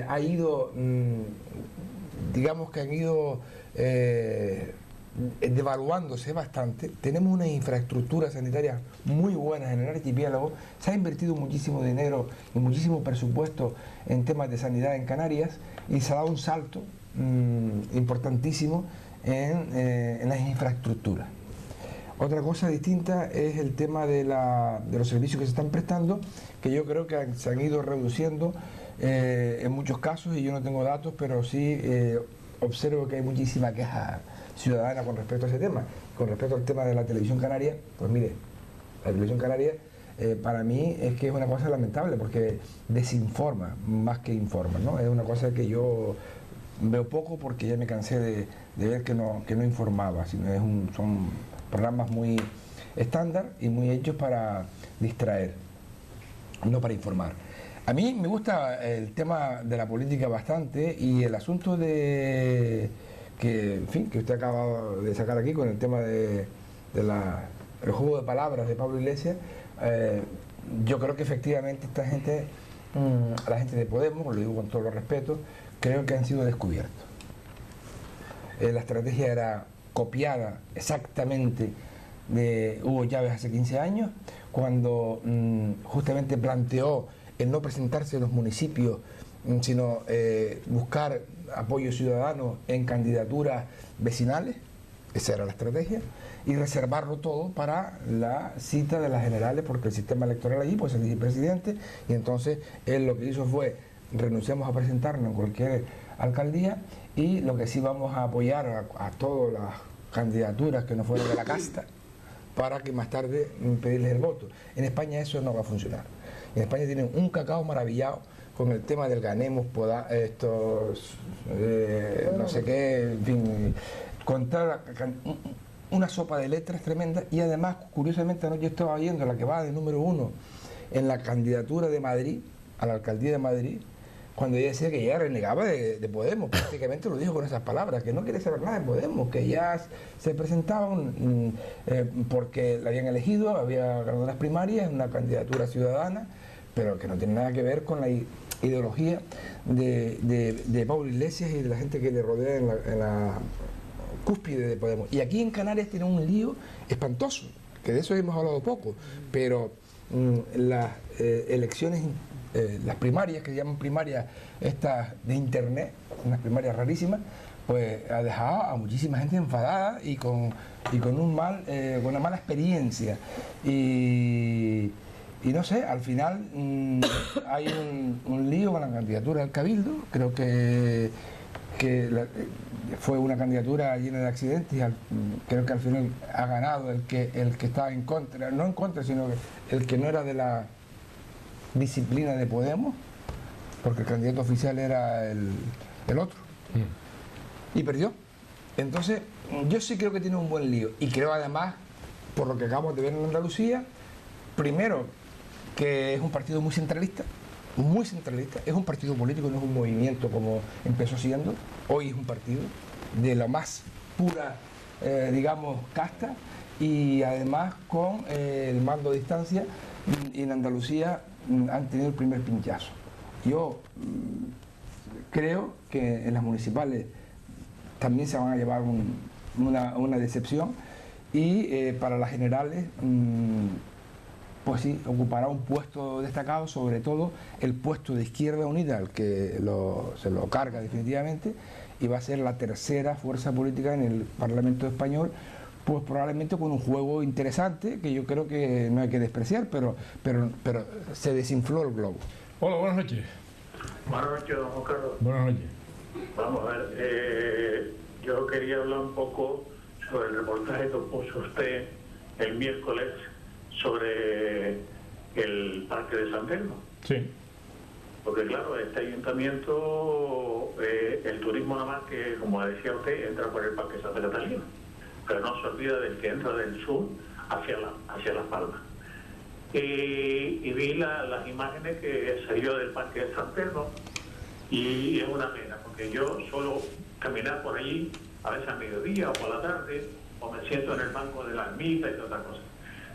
ha ido, digamos que han ido devaluándose bastante. Tenemos unas infraestructuras sanitarias muy buenas en el archipiélago. Se ha invertido muchísimo dinero y muchísimo presupuesto en temas de sanidad en Canarias y se ha dado un salto importantísimo en las infraestructuras. Otra cosa distinta es el tema de los servicios que se están prestando, que yo creo que se han ido reduciendo en muchos casos, y yo no tengo datos, pero sí observo que hay muchísima queja ciudadana con respecto a ese tema. Con respecto al tema de la televisión canaria, pues mire, la televisión canaria para mí es que es una cosa lamentable porque desinforma más que informa, ¿no? Es una cosa que yo veo poco porque ya me cansé de ver que no informaba, sino son programas muy estándar y muy hechos para distraer, no para informar. A mí me gusta el tema de la política bastante, y el asunto de que, en fin, que usted acaba de sacar aquí con el tema del juego de palabras de Pablo Iglesias, yo creo que efectivamente esta gente, a la gente de Podemos, lo digo con todo el respeto, creo que han sido descubiertos. La estrategia era copiada exactamente de Hugo Chávez hace 15 años, cuando justamente planteó el no presentarse en los municipios, sino buscar apoyo ciudadano en candidaturas vecinales. Esa era la estrategia, y reservarlo todo para la cita de las generales, porque el sistema electoral allí pues elegir presidente, y entonces él lo que hizo fue: renunciamos a presentarnos en cualquier alcaldía, y lo que sí vamos a apoyar a todas las candidaturas que no fueron de la casta, para que más tarde pedirles el voto. En España eso no va a funcionar. En España tienen un cacao maravillado con el tema del ganemos, no sé qué, en fin, contar una sopa de letras tremenda. Y además, curiosamente, anoche estaba viendo la que va de número 1 en la candidatura de Madrid, a la alcaldía de Madrid, cuando ella decía que ella renegaba de Podemos. Prácticamente lo dijo con esas palabras, que no quiere saber nada de Podemos, que ya se presentaban porque la habían elegido, había ganado las primarias, una candidatura ciudadana, pero que no tiene nada que ver con la ideología de Pablo Iglesias y de la gente que le rodea en la cúspide de Podemos. Y aquí en Canarias tiene un lío espantoso, que de eso hemos hablado poco, pero las elecciones, las primarias, que se llaman primarias estas de internet, unas primarias rarísimas, pues ha dejado a muchísima gente enfadada y con una mala experiencia. Y no sé, al final hay un lío con la candidatura del Cabildo. Creo que fue una candidatura llena de accidentes, y creo que al final ha ganado el que estaba en contra, no en contra, sino el que no era de la disciplina de Podemos, porque el candidato oficial era el otro. Y perdió. Entonces, yo sí creo que tiene un buen lío. Y creo además, por lo que acabamos de ver en Andalucía, primero, que es un partido muy centralista, es un partido político, no es un movimiento como empezó siendo. Hoy es un partido de la más pura, digamos, casta, y además con el mando a distancia, en Andalucía han tenido el primer pinchazo. Yo creo que en las municipales también se van a llevar una decepción, y para las generales pues sí, ocupará un puesto destacado, sobre todo el puesto de Izquierda Unida, al que se lo carga definitivamente, y va a ser la tercera fuerza política en el Parlamento español, pues probablemente con un juego interesante que yo creo que no hay que despreciar, pero se desinfló el globo. Hola, buenas noches. Buenas noches, don Juan Carlos. Buenas noches. Vamos a ver, yo quería hablar un poco sobre el reportaje que puso usted el miércoles sobre el Parque de San Telmo. Sí. Porque claro, este ayuntamiento, el turismo nada más que, como decía usted, entra por el Parque Santa Catalina, pero no se olvida del que entra del sur hacia Las Palmas. Y vi las imágenes que salió del Parque de San Telmo, y es una pena, porque yo suelo caminar por allí, a veces a mediodía o por la tarde, o me siento en el banco de la ermita y otra cosa.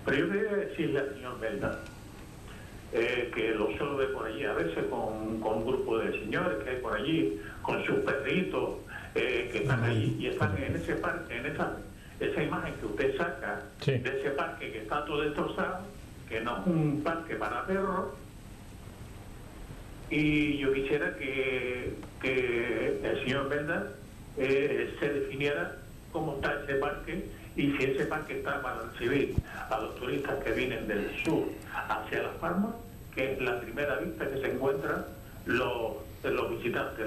Pero yo quería decirle al señor Belda, que lo suelo ver por allí, a veces con un grupo de señores que hay por allí, con sus perritos, que están allí, y están en ese parque, en esa imagen que usted saca, sí, de ese parque que está todo destrozado, que no es un parque para perros. Y yo quisiera que el señor Belda se definiera cómo está ese parque, y si ese parque está para recibir a los turistas que vienen del sur hacia Las Palmas, que es la primera vista que se encuentran los visitantes,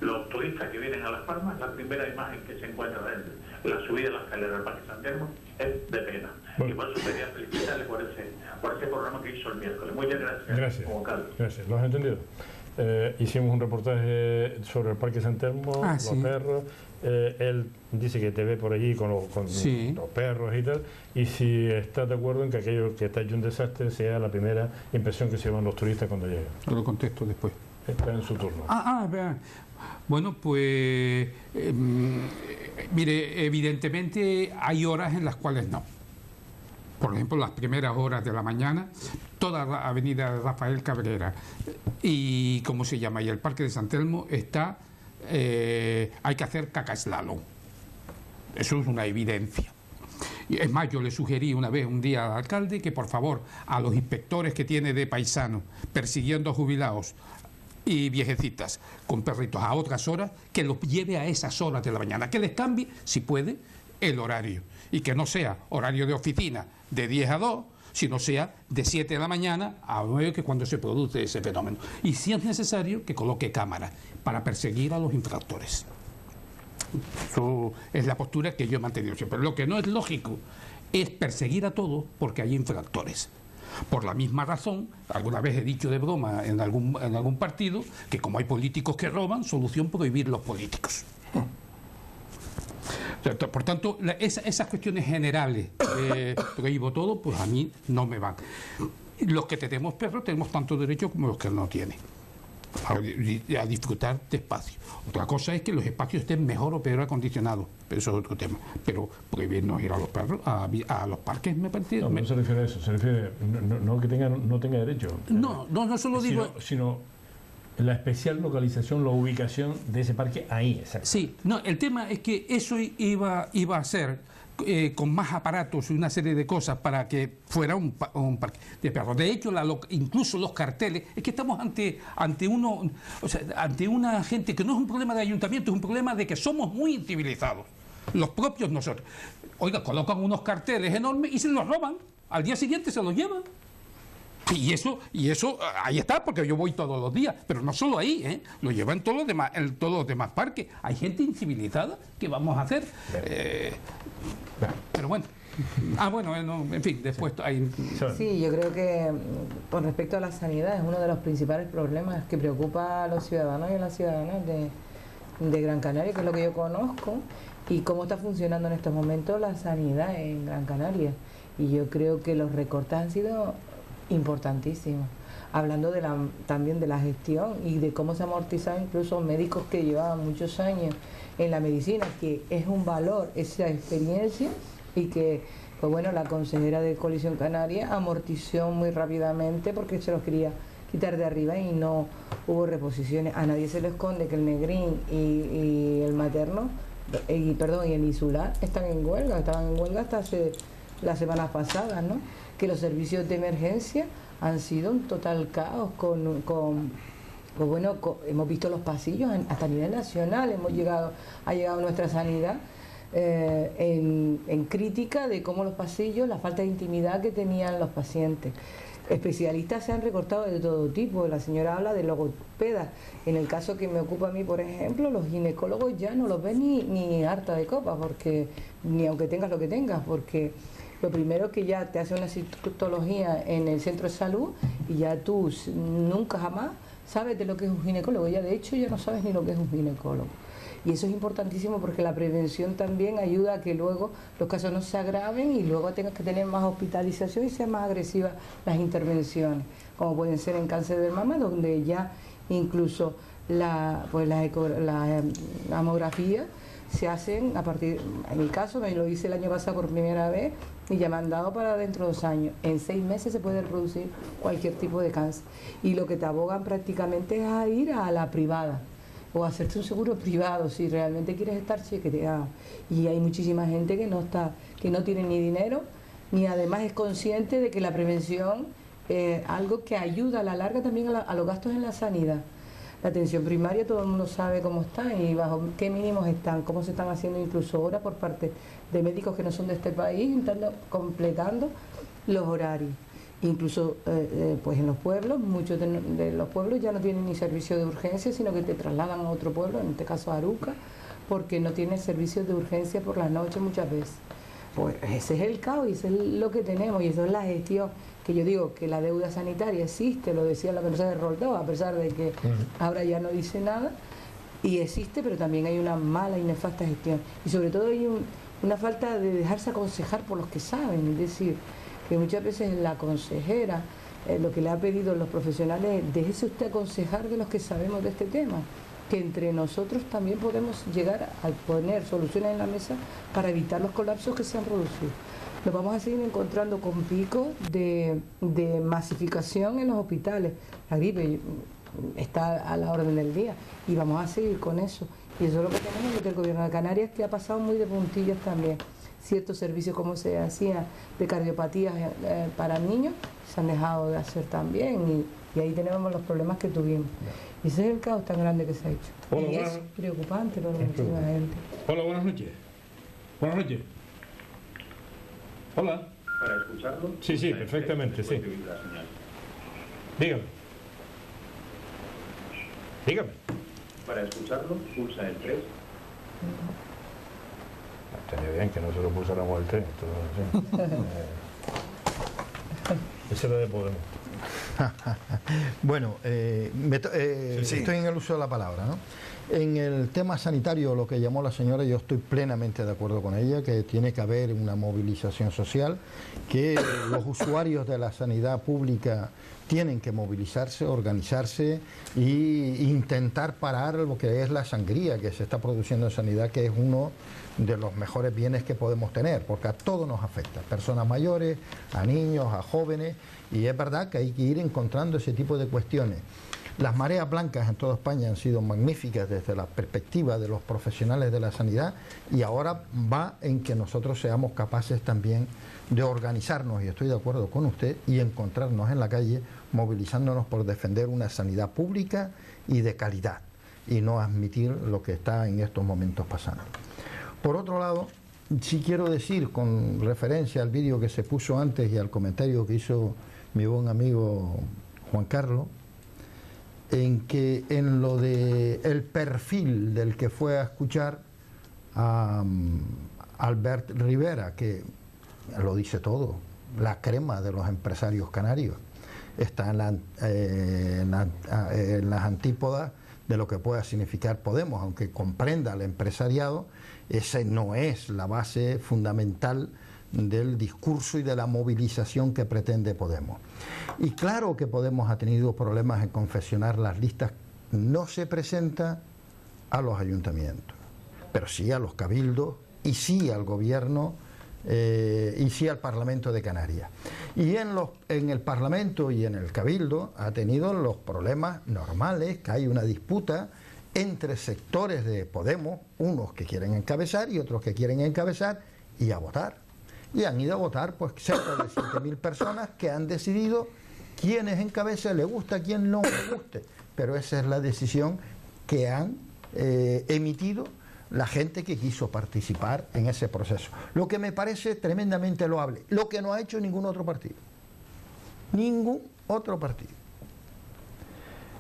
los turistas que vienen a Las Palmas, la primera imagen que se encuentra en la subida de la escalera del Parque San Telmo es de pena. Bueno. Y por eso quería felicitarle por ese programa que hizo el miércoles. Muchas gracias. Gracias. Gracias. ¿Lo has entendido? Hicimos un reportaje sobre el Parque San Telmo, los perros. Él dice que te ve por allí con los perros y tal, y si estás de acuerdo en que aquello que está hecho un desastre sea la primera impresión que se llevan los turistas cuando llegan. Yo lo contesto después. Está en su turno. Bueno, pues mire, evidentemente hay horas en las cuales no. Por ejemplo, las primeras horas de la mañana, toda la avenida Rafael Cabrera y, ¿cómo se llama? Y el Parque de San Telmo está, hay que hacer caca-slalom. Eso es una evidencia. Es más, yo le sugerí un día al alcalde que por favor a los inspectores que tiene de paisanos persiguiendo a jubilados y viejecitas con perritos a otras horas, que los lleve a esas horas de la mañana, que les cambie, si puede, el horario, y que no sea horario de oficina de 10 a 2, sino sea de 7 de la mañana a 9, que es cuando se produce ese fenómeno. Y si es necesario, que coloque cámaras para perseguir a los infractores. Eso es la postura que yo he mantenido siempre. Lo que no es lógico es perseguir a todos porque hay infractores. Por la misma razón, alguna vez he dicho de broma en algún partido que como hay políticos que roban, solución prohibir los políticos. Por tanto, esas cuestiones generales, prohíbo todo, pues a mí no me van. Los que tenemos perros tenemos tanto derecho como los que no tienen a disfrutar de espacio. Otra cosa es que los espacios estén mejor o peor acondicionados, pero eso es otro tema. Pero prohibirnos ir a los perros, a los parques, me parece. No se refiere a eso, se refiere no que no tenga derecho. No solo digo. Sino la especial localización, la ubicación de ese parque ahí, exacto. Sí, no, el tema es que eso iba a ser con más aparatos y una serie de cosas para que fuera un parque de perros. De hecho, incluso los carteles, es que estamos ante una gente que no es un problema de ayuntamiento, es un problema de que somos muy incivilizados, los propios nosotros. Oiga, colocan unos carteles enormes y se los roban, al día siguiente se los llevan. Y eso ahí está, porque yo voy todos los días, pero no solo ahí, lo llevan en todos los demás parques. Hay gente incivilizada, ¿qué vamos a hacer? Pero bueno, Bueno, en fin, después hay... Sí, yo creo que con respecto a la sanidad es uno de los principales problemas que preocupa a los ciudadanos y a las ciudadanas de Gran Canaria, que es lo que yo conozco, y cómo está funcionando en estos momentos la sanidad en Gran Canaria. Y yo creo que los recortes han sido importantísimos. Hablando también de la gestión y de cómo se ha amortizado incluso médicos que llevaban muchos años en la medicina, que es un valor esa experiencia, y que, pues bueno, la consejera de Coalición Canaria amortizó muy rápidamente porque se los quería quitar de arriba y no hubo reposiciones. A nadie se le esconde que el Negrín y el materno, y el insular estaban en huelga hasta hace las semanas pasadas, ¿no? Que los servicios de emergencia han sido un total caos hemos visto los pasillos hasta a nivel nacional, ha llegado nuestra sanidad en crítica de cómo los pasillos, la falta de intimidad que tenían los pacientes. Especialistas se han recortado de todo tipo. La señora habla de logopedas. En el caso que me ocupa a mí, por ejemplo, los ginecólogos ya no los ven ni harta de copa, porque ni aunque tengas lo que tengas, porque lo primero es que ya te hace una citología en el centro de salud y ya tú nunca jamás sabes de lo que es un ginecólogo. Ya de hecho ya no sabes ni lo que es un ginecólogo. Y eso es importantísimo porque la prevención también ayuda a que luego los casos no se agraven y luego tengas que tener más hospitalización y sean más agresivas las intervenciones, como pueden ser en cáncer de mama, donde ya incluso la mamografía se hacen a partir, en mi caso me lo hice el año pasado por primera vez y ya me han dado para dentro de 2 años. En 6 meses se puede reproducir cualquier tipo de cáncer. Y lo que te abogan prácticamente es a ir a la privada o hacerte un seguro privado si realmente quieres estar chequeado. Y hay muchísima gente que no tiene ni dinero, ni además es consciente de que la prevención es algo que ayuda a la larga también a los gastos en la sanidad. La atención primaria todo el mundo sabe cómo está y bajo qué mínimos están, cómo se están haciendo incluso horas por parte de médicos que no son de este país, completando los horarios. Incluso pues en los pueblos, muchos de los pueblos ya no tienen ni servicio de urgencia, sino que te trasladan a otro pueblo, en este caso a Aruca, porque no tienen servicios de urgencia por las noches muchas veces. Pues ese es el caos y eso es lo que tenemos y eso es la gestión, que yo digo que la deuda sanitaria existe, lo decía la persona de Roldó, a pesar de que ahora ya no dice nada, y existe, pero también hay una mala y nefasta gestión. Y sobre todo hay una falta de dejarse aconsejar por los que saben, es decir, que muchas veces la consejera, lo que le ha pedido los profesionales es déjese usted aconsejar de los que sabemos de este tema, que entre nosotros también podemos llegar a poner soluciones en la mesa para evitar los colapsos que se han producido. Nos vamos a seguir encontrando con picos de masificación en los hospitales. La gripe está a la orden del día y vamos a seguir con eso. Y eso es lo que tenemos desde el gobierno de Canarias, que ha pasado muy de puntillas también. Ciertos servicios como se hacía de cardiopatías para niños se han dejado de hacer también y ahí tenemos los problemas que tuvimos. Y ese es el caos tan grande que se ha hecho. Hola, y es preocupante para muchísima gente. Hola, buenas noches. Buenas noches. Hola. ¿Para escucharlo? Sí, perfectamente, sí. Dígame. Dígame. Para escucharlo, pulsa el 3. Estaría bien que nosotros pulsáramos el 3. Ese es lo de Podemos. Bueno, estoy en el uso de la palabra, ¿no? En el tema sanitario, lo que llamó la señora, yo estoy plenamente de acuerdo con ella, que tiene que haber una movilización social, que los usuarios de la sanidad pública tienen que movilizarse, organizarse e intentar parar lo que es la sangría que se está produciendo en sanidad, que es uno de los mejores bienes que podemos tener, porque a todos nos afecta, personas mayores, a niños, a jóvenes, y es verdad que hay que ir encontrando ese tipo de cuestiones. Las mareas blancas en toda España han sido magníficas desde la perspectiva de los profesionales de la sanidad y ahora va en que nosotros seamos capaces también de organizarnos, y estoy de acuerdo con usted, y encontrarnos en la calle movilizándonos por defender una sanidad pública y de calidad y no admitir lo que está en estos momentos pasando. Por otro lado, sí quiero decir, con referencia al vídeo que se puso antes y al comentario que hizo mi buen amigo Juan Carlos, en que en lo de el perfil del que fue a escuchar a Albert Rivera, que lo dice todo, la crema de los empresarios canarios. Está en las antípodas de lo que pueda significar Podemos, aunque comprenda al empresariado, esa no es la base fundamental del discurso y de la movilización que pretende Podemos. Y claro que Podemos ha tenido problemas en confeccionar las listas, no se presenta a los ayuntamientos, pero sí a los cabildos y sí al gobierno y sí al Parlamento de Canarias. Y en el Parlamento y en el Cabildo ha tenido los problemas normales, que hay una disputa entre sectores de Podemos, unos que quieren encabezar y otros que quieren encabezar y a votar. Y han ido a votar pues cerca de 7.000 personas que han decidido quiénes encabezan, le gusta, a quién no le guste. Pero esa es la decisión que han emitido la gente que quiso participar en ese proceso. Lo que me parece tremendamente loable, lo que no ha hecho ningún otro partido. Ningún otro partido.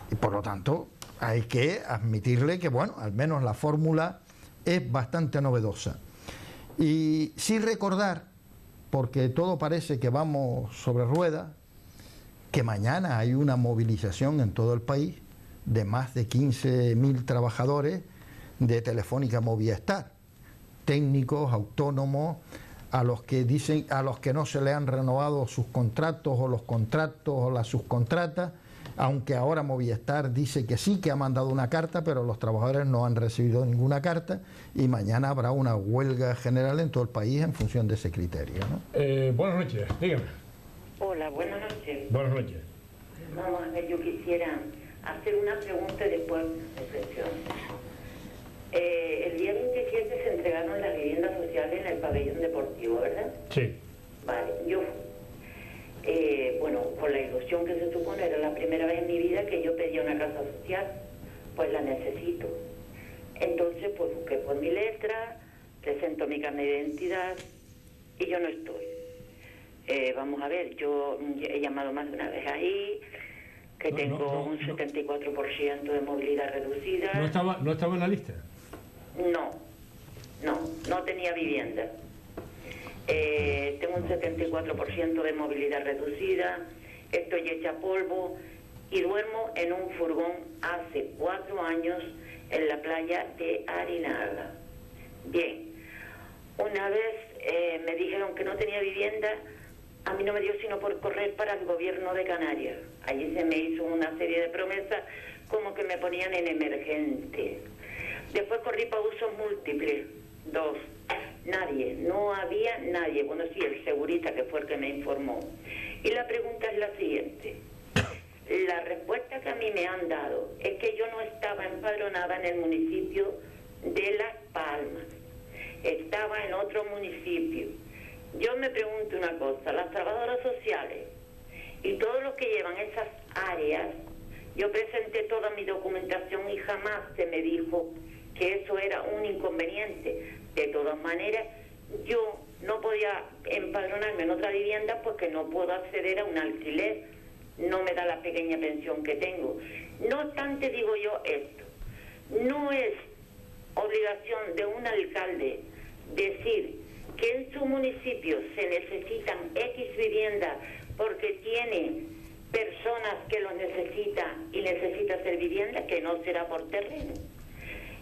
Y por lo tanto, hay que admitirle que, bueno, al menos la fórmula es bastante novedosa. Y sin recordar, porque todo parece que vamos sobre ruedas, que mañana hay una movilización en todo el país de más de 15.000 trabajadores de Telefónica Movistar, técnicos, autónomos, a los que dicen, a los que no se le han renovado sus contratos o los contratos o las subcontratas, aunque ahora Movistar dice que sí, que ha mandado una carta, pero los trabajadores no han recibido ninguna carta y mañana habrá una huelga general en todo el país en función de ese criterio, ¿no? Buenas noches, dígame. Hola, buenas noches. Buenas noches. Vamos a ver, yo quisiera hacer una pregunta y después una reflexión. El día 27 se entregaron las viviendas sociales en el pabellón deportivo, ¿verdad? Sí. Vale, yo, bueno, con la ilusión que se supone, era la primera vez en mi vida que yo pedía una casa social, pues la necesito. Entonces, pues busqué por mi letra, presento mi carnet de identidad y yo no estoy. Vamos a ver, yo he llamado más de una vez ahí, que tengo un 74% de movilidad reducida. ¿No estaba en la lista? No tenía vivienda. Tengo un 74% de movilidad reducida, estoy hecha polvo y duermo en un furgón hace 4 años en la playa de Arinaga. Bien, una vez me dijeron que no tenía vivienda, a mí no me dio sino por correr para el gobierno de Canarias. Allí se me hizo una serie de promesas como que me ponían en emergente. Después corrí para usos múltiples, 2. Nadie, no había nadie. Bueno, sí, el segurista que fue el que me informó. Y la pregunta es la siguiente. La respuesta que a mí me han dado es que yo no estaba empadronada en el municipio de Las Palmas. Estaba en otro municipio. Yo me pregunto una cosa, las trabajadoras sociales y todos los que llevan esas áreas, yo presenté toda mi documentación y jamás se me dijo que eso era un inconveniente. De todas maneras, yo no podía empadronarme en otra vivienda porque no puedo acceder a un alquiler, no me da la pequeña pensión que tengo. No obstante, digo yo esto, no es obligación de un alcalde decir que en su municipio se necesitan X viviendas porque tiene personas que lo necesitan y necesita hacer vivienda, que no será por terreno.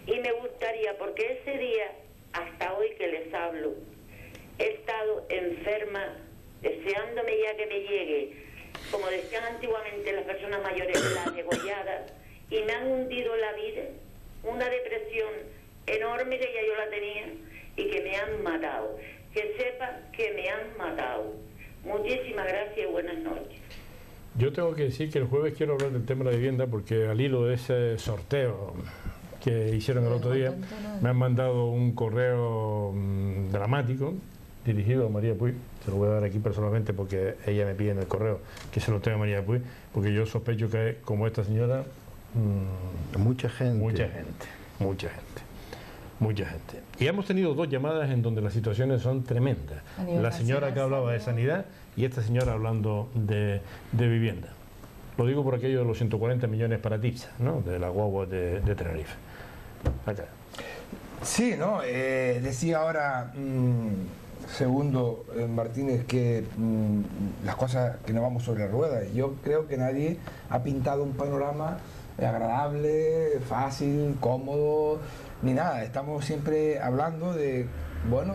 Y me gustaría, porque ese día, hasta hoy que les hablo, he estado enferma, deseándome ya que me llegue, como decían antiguamente las personas mayores, las degolladas, y me han hundido la vida, una depresión enorme que ya yo la tenía, y que me han matado. Que sepa que me han matado. Muchísimas gracias y buenas noches. Yo tengo que decir que el jueves quiero hablar del tema de la vivienda porque al hilo de ese sorteo que hicieron el otro día me han mandado un correo dramático dirigido a María Puig. Se lo voy a dar aquí personalmente porque ella me pide en el correo que se lo tenga a María Puig, porque yo sospecho que como esta señora mucha gente. Y hemos tenido 2 llamadas en donde las situaciones son tremendas. La señora que hablaba de sanidad y esta señora hablando de vivienda. Lo digo por aquello de los 140 millones para Tipsa, ¿no? De la guagua de Tenerife. Acá. Sí, ¿no? Decía ahora segundo, Martínez, que las cosas que no vamos sobre la rueda. Yo creo que nadie ha pintado un panorama agradable, fácil, cómodo, ni nada. Estamos siempre hablando de, bueno,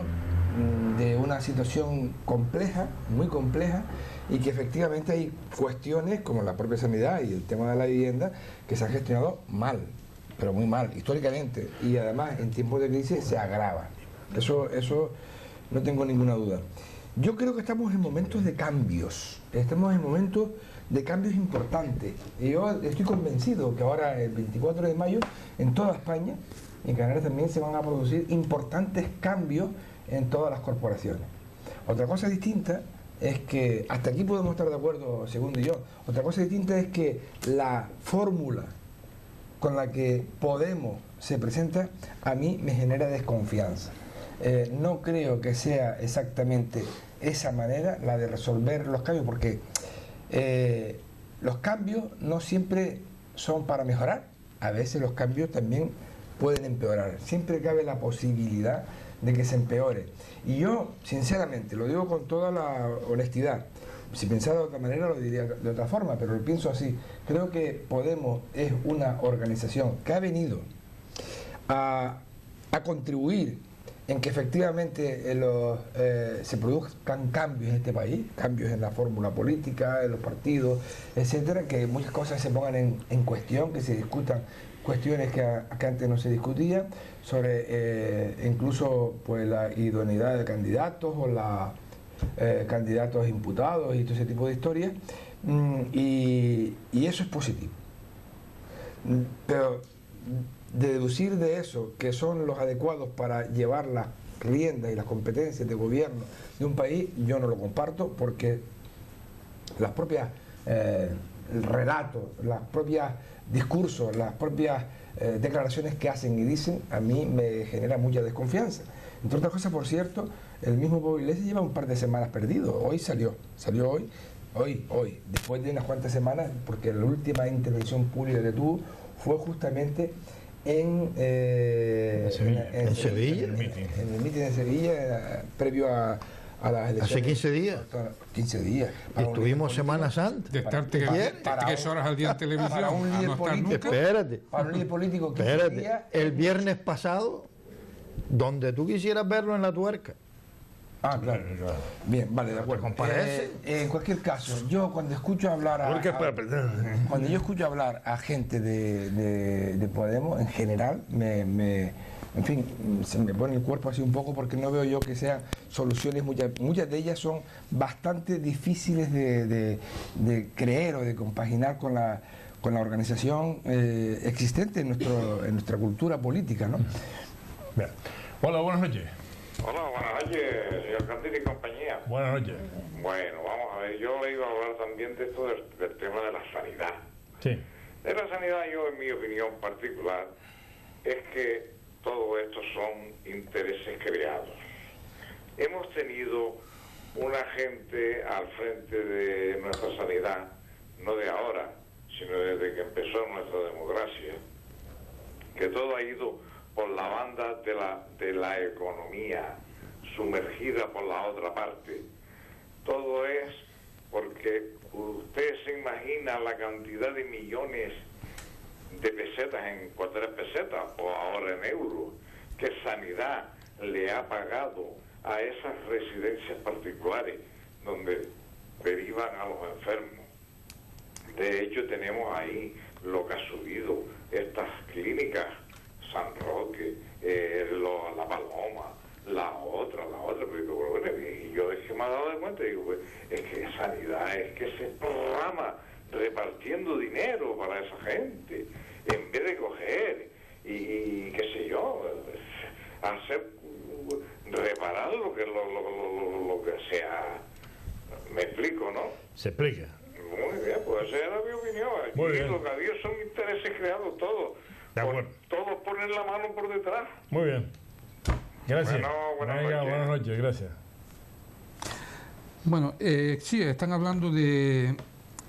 de una situación compleja, muy compleja, y que efectivamente hay cuestiones como la propia sanidad y el tema de la vivienda que se han gestionado mal, pero muy mal, históricamente, y además en tiempos de crisis se agrava. Eso no tengo ninguna duda. Yo creo que estamos en momentos de cambios, estamos en momentos de cambios importantes, y yo estoy convencido que ahora el 24 de mayo en toda España, y en Canarias también, se van a producir importantes cambios en todas las corporaciones. Otra cosa distinta es que, hasta aquí podemos estar de acuerdo Segundo y yo, otra cosa distinta es que la fórmula con la que Podemos se presenta a mí me genera desconfianza. No creo que sea exactamente esa manera la de resolver los cambios, porque los cambios no siempre son para mejorar, a veces los cambios también pueden empeorar, siempre cabe la posibilidad de que se empeore. Y yo, sinceramente, lo digo con toda la honestidad, si pensara de otra manera lo diría de otra forma, pero lo pienso así. Creo que Podemos es una organización que ha venido a contribuir en que efectivamente se produzcan cambios en este país, cambios en la fórmula política, en los partidos, etcétera, que muchas cosas se pongan en cuestión, que se discutan cuestiones que antes no se discutían, sobre incluso pues la idoneidad de candidatos o candidatos imputados y todo ese tipo de historias, y eso es positivo. Pero deducir de eso que son los adecuados para llevar las riendas y las competencias de gobierno de un país, yo no lo comparto, porque las propias el relato, los propios discursos, las propias declaraciones que hacen y dicen, a mí me genera mucha desconfianza. Entre otras cosas, por cierto, el mismo Pablo Iglesias lleva un par de semanas perdido. Hoy salió hoy, después de unas cuantas semanas, porque la última intervención pública que tuvo fue justamente en Sevilla. En el mitin de Sevilla, previo a las elecciones. Hace 15 días. 15 días. Estuvimos semanas antes. De estar 3 horas al día en televisión. Para un líder político. Espérate. Para un líder político, 15 Espérate. días. El viernes pasado, donde tú quisieras verlo en La Tuerca. Ah, claro. Bien, vale, de acuerdo. Comparece. En cualquier caso, yo cuando escucho hablar cuando yo escucho hablar a gente de Podemos, en general, en fin, se me pone el cuerpo así un poco, porque no veo yo que sean soluciones, muchas de ellas son bastante difíciles de creer o de compaginar con la organización existente en nuestra cultura política, ¿no? Bien. Hola, buenas noches. Hola, buenas noches, señor Candil y compañía. Buenas noches. Bueno, vamos a ver, yo le iba a hablar también de esto del tema de la sanidad. Sí. De la sanidad, yo, en mi opinión particular, es que todo esto son intereses creados. Hemos tenido una gente al frente de nuestra sanidad, no de ahora, sino desde que empezó nuestra democracia, que todo ha ido por la banda de la economía, sumergida por la otra parte. Todo es porque usted se imagina la cantidad de millones de pesetas en 4 pesetas o ahora en euros que Sanidad le ha pagado a esas residencias particulares donde derivan a los enfermos. De hecho, tenemos ahí lo que ha subido estas clínicas, San Roque, la Paloma, la otra, pero bueno, y yo es que me he dado de cuenta, digo, pues, es que Sanidad es que se programa repartiendo dinero para esa gente, en vez de coger y qué sé yo, hacer, reparar lo que sea. Me explico, ¿no? Se explica. Muy bien, pues esa era mi opinión. Muy bien. Lo que había son intereses creados todos. De acuerdo. Todos ponen la mano por detrás. Muy bien. Gracias. Buenas Venga, noches. buenas noches, gracias. Bueno, sí, están hablando de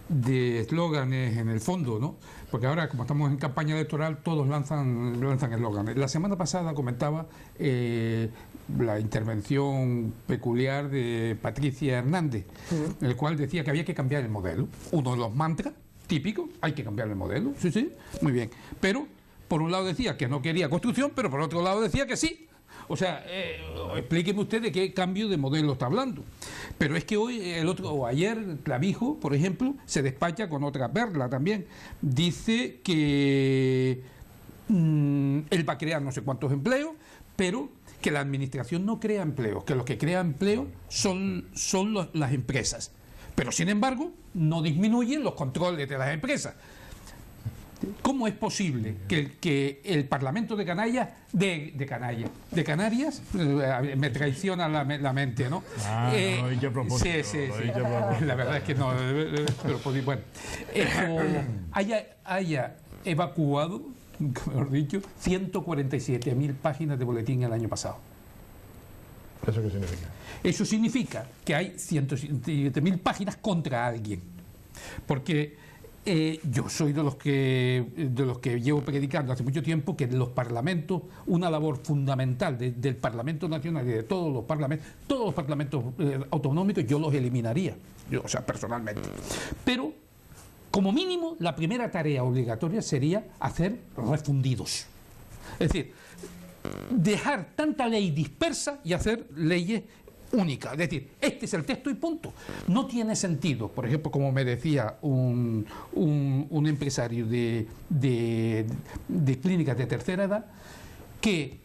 eslóganes en el fondo, ¿no? Porque ahora, como estamos en campaña electoral, todos lanzan eslóganes. La semana pasada comentaba la intervención peculiar de Patricia Hernández, en el cual decía que había que cambiar el modelo. Uno de los mantras típicos, hay que cambiar el modelo, sí, muy bien. Pero, por un lado decía que no quería construcción, pero por otro lado decía que sí. O sea, explíqueme usted de qué cambio de modelo está hablando. Pero es que hoy, ayer, Clavijo, por ejemplo, se despacha con otra perla también. Dice que él va a crear no sé cuántos empleos, pero que la administración no crea empleos, que los que crean empleo son las empresas. Pero, sin embargo, no disminuyen los controles de las empresas. ¿Cómo es posible que el Parlamento de Canarias, me traiciona la mente, ¿no? Lo he dicho a propósito. Sí. La verdad es que no, pero bueno, haya evacuado, mejor dicho, 147.000 páginas de boletín el año pasado. ¿Eso qué significa? Eso significa que hay 107.000 páginas contra alguien. Porque yo soy de los que llevo predicando hace mucho tiempo que los parlamentos, una labor fundamental del Parlamento Nacional y de todos los parlamentos autonómicos, yo los eliminaría, o sea, personalmente. Pero, como mínimo, la primera tarea obligatoria sería hacer refundidos. Es decir, dejar tanta ley dispersa y hacer leyes única, es decir, este es el texto y punto. No tiene sentido, por ejemplo, como me decía un empresario de clínicas de tercera edad, que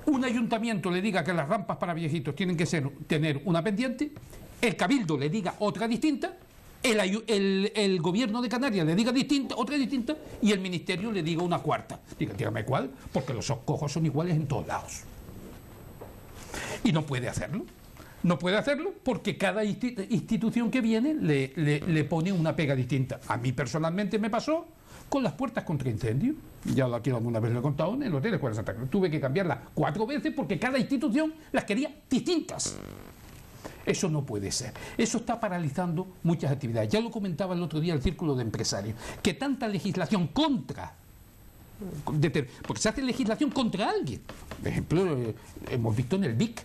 un ayuntamiento le diga que las rampas para viejitos tienen que tener una pendiente, el cabildo le diga otra distinta, el gobierno de Canarias le diga otra distinta, y el ministerio le diga una cuarta. Dígame cuál, porque los cojos son iguales en todos lados. Y no puede hacerlo. No puede hacerlo porque cada institución que viene le pone una pega distinta. A mí personalmente me pasó con las puertas contra incendio. Ya aquí alguna vez lo he contado en el Hotel Escuela Santa Cruz. Tuve que cambiarlas 4 veces porque cada institución las quería distintas. Eso no puede ser. Eso está paralizando muchas actividades. Ya lo comentaba el otro día el Círculo de Empresarios, que tanta legislación porque se hace legislación contra alguien. Por ejemplo, hemos visto en el BIC,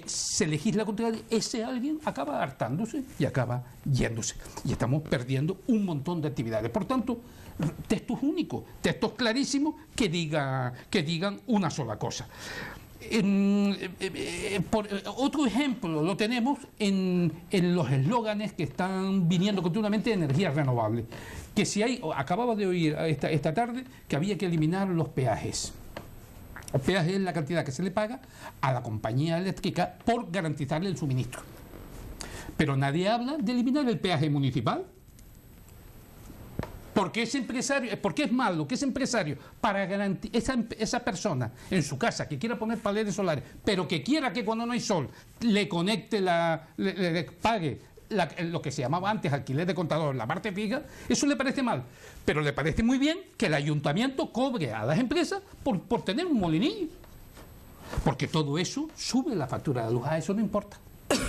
se legisla contra alguien, ese alguien acaba hartándose y acaba yéndose. Y estamos perdiendo un montón de actividades. Por tanto, textos únicos, textos clarísimos que digan una sola cosa. Otro ejemplo lo tenemos en los eslóganes que están viniendo continuamente de energías renovables. Que acababa de oír esta tarde que había que eliminar los peajes. El peaje es la cantidad que se le paga a la compañía eléctrica por garantizarle el suministro. Pero nadie habla de eliminar el peaje municipal. Porque es malo que ese empresario, para garantizar esa persona en su casa que quiera poner paneles solares, pero que quiera que cuando no hay sol le conecte, le pague lo que se llamaba antes alquiler de contador, la parte fija, eso le parece mal. Pero le parece muy bien que el ayuntamiento cobre a las empresas por tener un molinillo. Porque todo eso sube la factura de la luz, a eso no importa.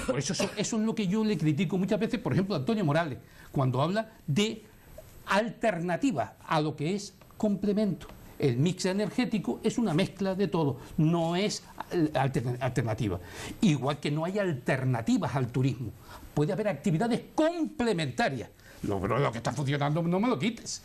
Por eso es lo que yo le critico muchas veces, por ejemplo, a Antonio Morales, cuando habla de alternativa a lo que es complemento. El mix energético es una mezcla de todo, no es alternativa. Igual que no hay alternativas al turismo. Puede haber actividades complementarias. Lo que está funcionando no me lo quites.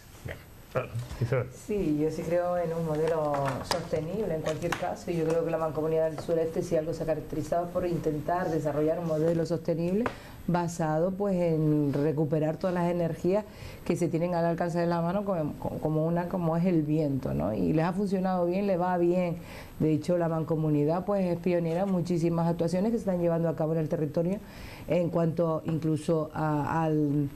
Sí, yo sí creo en un modelo sostenible en cualquier caso, y yo creo que la Mancomunidad del Sureste, si algo se ha caracterizado por intentar desarrollar un modelo sostenible basado pues en recuperar todas las energías que se tienen al alcance de la mano, como es el viento, ¿no? Y les ha funcionado bien, les va bien. De hecho, la Mancomunidad pues es pionera en muchísimas actuaciones que se están llevando a cabo en el territorio en cuanto incluso al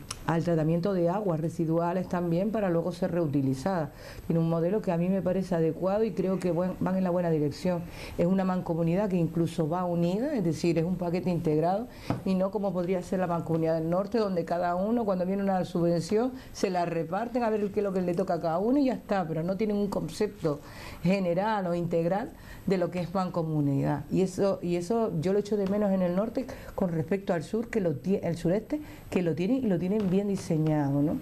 tratamiento de aguas residuales también para luego ser reutilizadas. Tiene un modelo que a mí me parece adecuado y creo que van en la buena dirección. Es una mancomunidad que incluso va unida, es decir, es un paquete integrado y no como podría debería ser la Mancomunidad del Norte, donde cada uno, cuando viene una subvención, se la reparten a ver qué es lo que le toca a cada uno y ya está, pero no tienen un concepto general o integral de lo que es mancomunidad. Y eso yo lo echo de menos en el norte con respecto al sur, el sureste, que lo tienen y lo tienen bien diseñado, ¿no?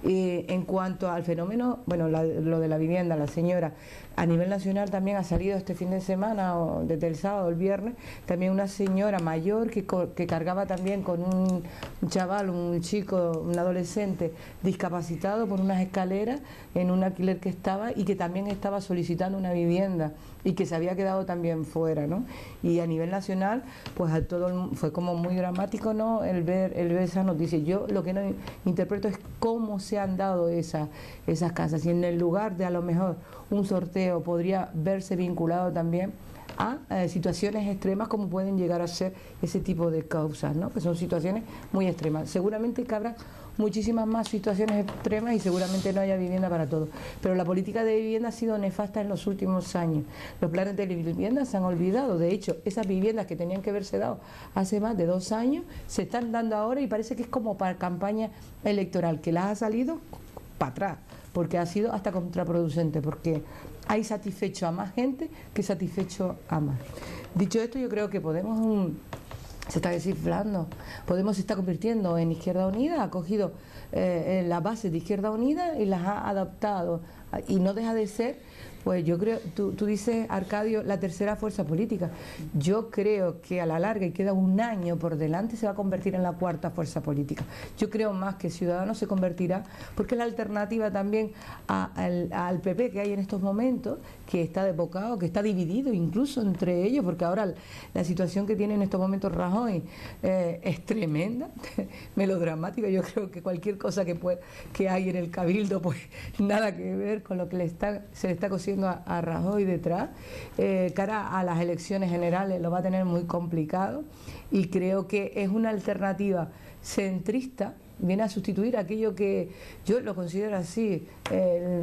En cuanto al fenómeno, bueno, lo de la vivienda, la señora, a nivel nacional también ha salido este fin de semana, o desde el sábado, el viernes, también una señora mayor que cargaba también con un chaval, un chico, un adolescente discapacitado por unas escaleras en un alquiler que estaba y que también estaba solicitando una vivienda y que se había quedado también fuera, ¿no? Y a nivel nacional, pues a todo fue como muy dramático, ¿no? El ver esas noticias. Yo lo que no interpreto es cómo se han dado esas casas y en el lugar de a lo mejor un sorteo podría verse vinculado también a situaciones extremas como pueden llegar a ser ese tipo de causas, ¿no? Que son situaciones muy extremas. Seguramente que habrá muchísimas más situaciones extremas y seguramente no haya vivienda para todos. Pero la política de vivienda ha sido nefasta en los últimos años. Los planes de vivienda se han olvidado. De hecho, esas viviendas que tenían que haberse dado hace más de 2 años se están dando ahora y parece que es como para campaña electoral, que las ha salido para atrás, porque ha sido hasta contraproducente, porque hay satisfecho a más gente que satisfecho a más. Dicho esto, yo creo que Podemos se está desinflando. Podemos se está convirtiendo en Izquierda Unida, ha cogido las bases de Izquierda Unida y las ha adaptado. Y no deja de ser, pues yo creo, tú dices, Arcadio, la tercera fuerza política. Yo creo que a la larga, y queda un año por delante, se va a convertir en la cuarta fuerza política. Yo creo más que Ciudadanos se convertirá, porque es la alternativa también al PP que hay en estos momentos, que está desbocado, que está dividido incluso entre ellos, porque ahora la situación que tiene en estos momentos Rajoy es tremenda, melodramática. Yo creo que cualquier cosa que hay en el Cabildo, pues nada que ver con lo que se le está cosiendo a Rajoy detrás. Cara a las elecciones generales lo va a tener muy complicado y creo que es una alternativa centrista, viene a sustituir aquello que yo lo considero así,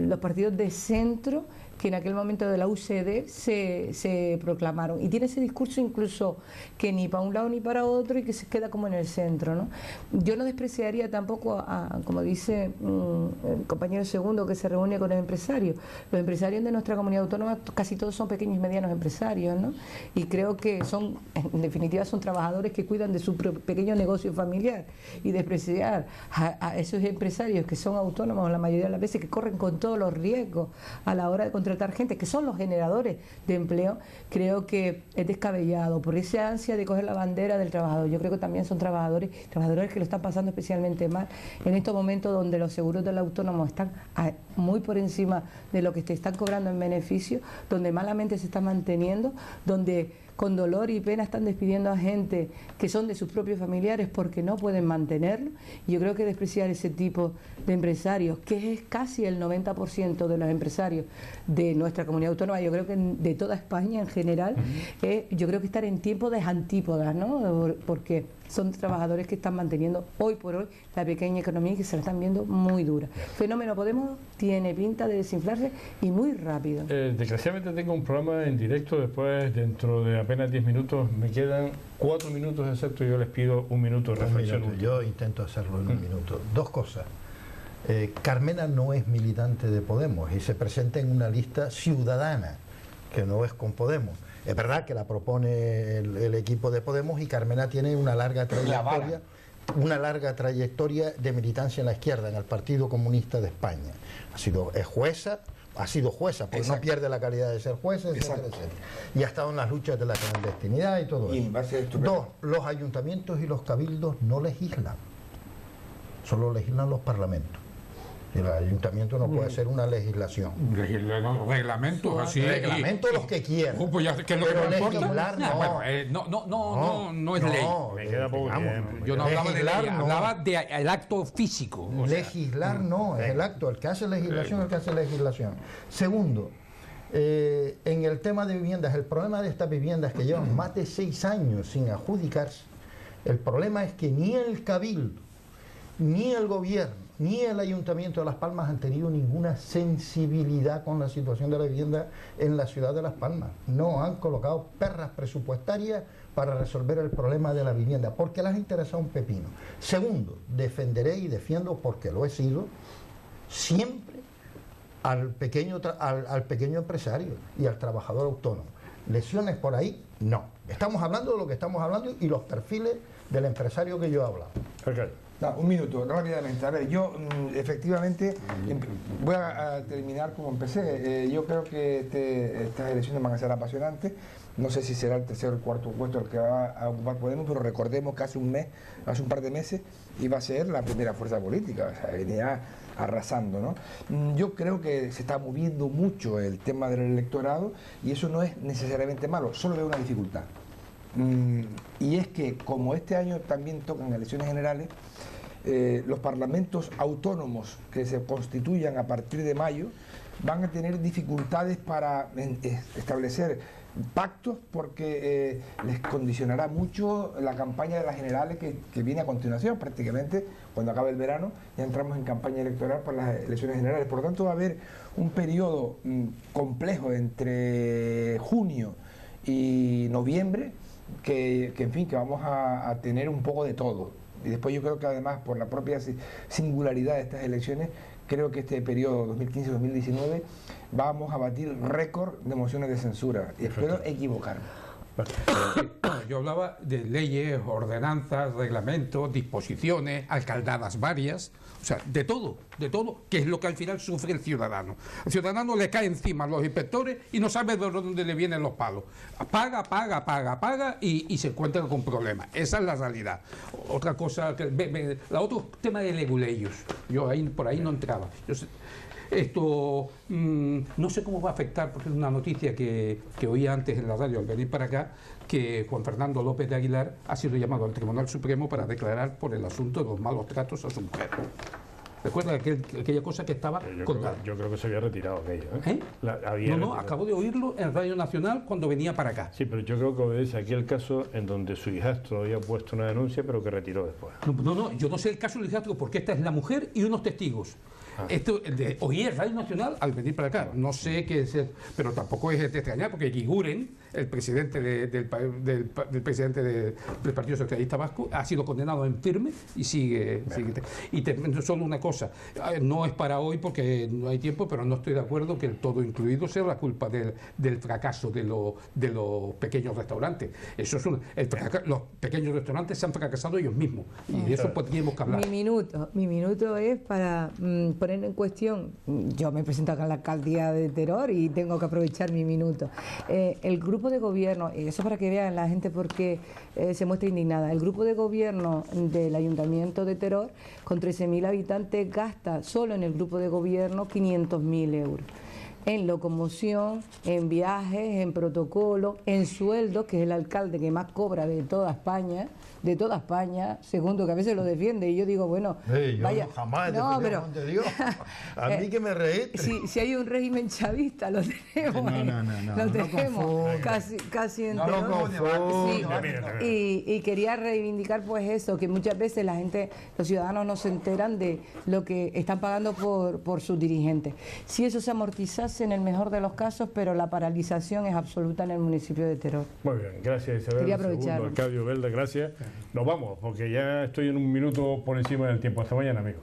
los partidos de centro que en aquel momento de la UCD se proclamaron. Y tiene ese discurso incluso que ni para un lado ni para otro y que se queda como en el centro, ¿no? Yo no despreciaría tampoco, como dice el compañero Segundo, que se reúne con los empresarios. Los empresarios de nuestra comunidad autónoma casi todos son pequeños y medianos empresarios, ¿no? Y creo que son, en definitiva, son trabajadores que cuidan de su pequeño negocio familiar. Y despreciar a esos empresarios que son autónomos la mayoría de las veces, que corren con todos los riesgos a la hora de contratar gente, que son los generadores de empleo, creo que es descabellado por esa ansia de coger la bandera del trabajador. Yo creo que también son trabajadores que lo están pasando especialmente mal en estos momentos donde los seguros del autónomo están muy por encima de lo que te están cobrando en beneficio, donde malamente se está manteniendo, donde con dolor y pena están despidiendo a gente que son de sus propios familiares porque no pueden mantenerlo. Y yo creo que despreciar ese tipo de empresarios, que es casi el 90% de los empresarios de nuestra comunidad autónoma, yo creo que de toda España en general, yo creo que estar en tiempo de antípodas, ¿no? Porque son trabajadores que están manteniendo hoy por hoy la pequeña economía y que se la están viendo muy dura. Fenómeno Podemos tiene pinta de desinflarse y muy rápido. Desgraciadamente tengo un programa en directo, después dentro de apenas 10 minutos me quedan 4 minutos excepto, yo les pido 1 minuto de reflexión. Yo intento hacerlo en 1 minuto. 2 cosas. Carmena no es militante de Podemos y se presenta en una lista ciudadana, que no es con Podemos. Es verdad que la propone el equipo de Podemos y Carmena tiene una larga trayectoria de militancia en la izquierda, en el Partido Comunista de España. Ha sido jueza, porque exacto, no pierde la calidad de ser jueza, etcétera, etcétera. Y ha estado en las luchas de la clandestinidad y todo eso. 2, los ayuntamientos y los cabildos no legislan, solo legislan los parlamentos. El ayuntamiento no puede hacer una legislación. Reglamentos así. Reglamentos los que quieran. Pues ya, ¿qué es lo que pero me legislar no. No es ley. Me queda poco tiempo. Yo no hablaba de ley, hablaba del acto físico. Legislar no, es el acto, el que hace legislación, el que hace legislación. Segundo, en el tema de viviendas, el problema de estas viviendas que llevan más de 6 años sin adjudicarse, el problema es que ni el Cabildo, ni el gobierno, ni el Ayuntamiento de Las Palmas han tenido ninguna sensibilidad con la situación de la vivienda en la ciudad de Las Palmas. No han colocado perras presupuestarias para resolver el problema de la vivienda, porque les ha interesado un pepino. Segundo, defenderé y defiendo, porque lo he sido, siempre al pequeño empresario y al trabajador autónomo. Lesiones por ahí, no. Estamos hablando de lo que estamos hablando y los perfiles del empresario que yo he hablado. Okay. No, un minuto, rápidamente. A ver, yo efectivamente voy a terminar como empecé. Yo creo que estas elecciones van a ser apasionantes. No sé si será el tercer o el cuarto puesto el que va a ocupar Podemos, pero recordemos que hace un par de meses iba a ser la primera fuerza política, o sea, venía arrasando, ¿no? Yo creo que se está moviendo mucho el tema del electorado y eso no es necesariamente malo, solo veo una dificultad. Y es que como este año también tocan elecciones generales, los parlamentos autónomos que se constituyan a partir de mayo van a tener dificultades para establecer pactos porque les condicionará mucho la campaña de las generales que viene a continuación. Prácticamente cuando acabe el verano ya entramos en campaña electoral para las elecciones generales. Por lo tanto va a haber un periodo complejo entre junio y noviembre que en fin, que vamos a tener un poco de todo. Y después yo creo que además por la propia singularidad de estas elecciones, creo que este periodo 2015-2019 vamos a batir récord de mociones de censura. Y espero equivocarme. Yo hablaba de leyes, ordenanzas, reglamentos, disposiciones, alcaldadas varias, o sea, de todo, que es lo que al final sufre el ciudadano. Al ciudadano le cae encima a los inspectores y no sabe de dónde le vienen los palos. Paga y se encuentra con problemas. Esa es la realidad. Otra cosa, otro tema de leguleyos. Yo por ahí no entraba. Esto no sé cómo va a afectar, porque es una noticia que oí antes en la radio al venir para acá, que Juan Fernando López de Aguilar ha sido llamado al Tribunal Supremo para declarar por el asunto de los malos tratos a su mujer. ¿Recuerda aquella cosa que estaba contada? Yo creo que se había retirado aquello. No, acabo de oírlo en Radio Nacional cuando venía para acá. Sí, pero yo creo que obedece aquí el caso en donde su hijastro había puesto una denuncia, pero que retiró después. No, yo no sé el caso del hijastro porque esta es la mujer y unos testigos. Esto oí en Radio Nacional al venir para acá. No sé qué es, pero tampoco es de extrañar porque Guiguren, el presidente del Partido Socialista Vasco, ha sido condenado en firme y sigue. Y solo una cosa, no es para hoy porque no hay tiempo, pero no estoy de acuerdo que el todo incluido sea la culpa del fracaso de los pequeños restaurantes. Eso es los pequeños restaurantes se han fracasado ellos mismos y de eso podríamos que hablar. Mi minuto es para poner en cuestión, yo me presento acá en la alcaldía de Teror y tengo que aprovechar mi minuto. El grupo de gobierno, y eso para que vean la gente por qué se muestra indignada, el grupo de gobierno del Ayuntamiento de Teror, con 13.000 habitantes, gasta solo en el grupo de gobierno 500.000 euros. En locomoción, en viajes, en protocolo, en sueldo, que es el alcalde que más cobra de toda España, segundo que a veces lo defiende, y yo digo, bueno, vaya, yo jamás ante Dios. A mí que me registre. Si hay un régimen chavista, lo tenemos. Lo tenemos casi entero. Y quería reivindicar pues eso, que muchas veces la gente, los ciudadanos no se enteran de lo que están pagando por sus dirigentes. Si eso se amortizase en el mejor de los casos, pero la paralización es absoluta en el municipio de Teror. Muy bien, gracias Isabel. Quería aprovechar. Segundo, Arcadio Belda, gracias. Nos vamos, porque ya estoy en un minuto por encima del tiempo. Hasta mañana, amigos.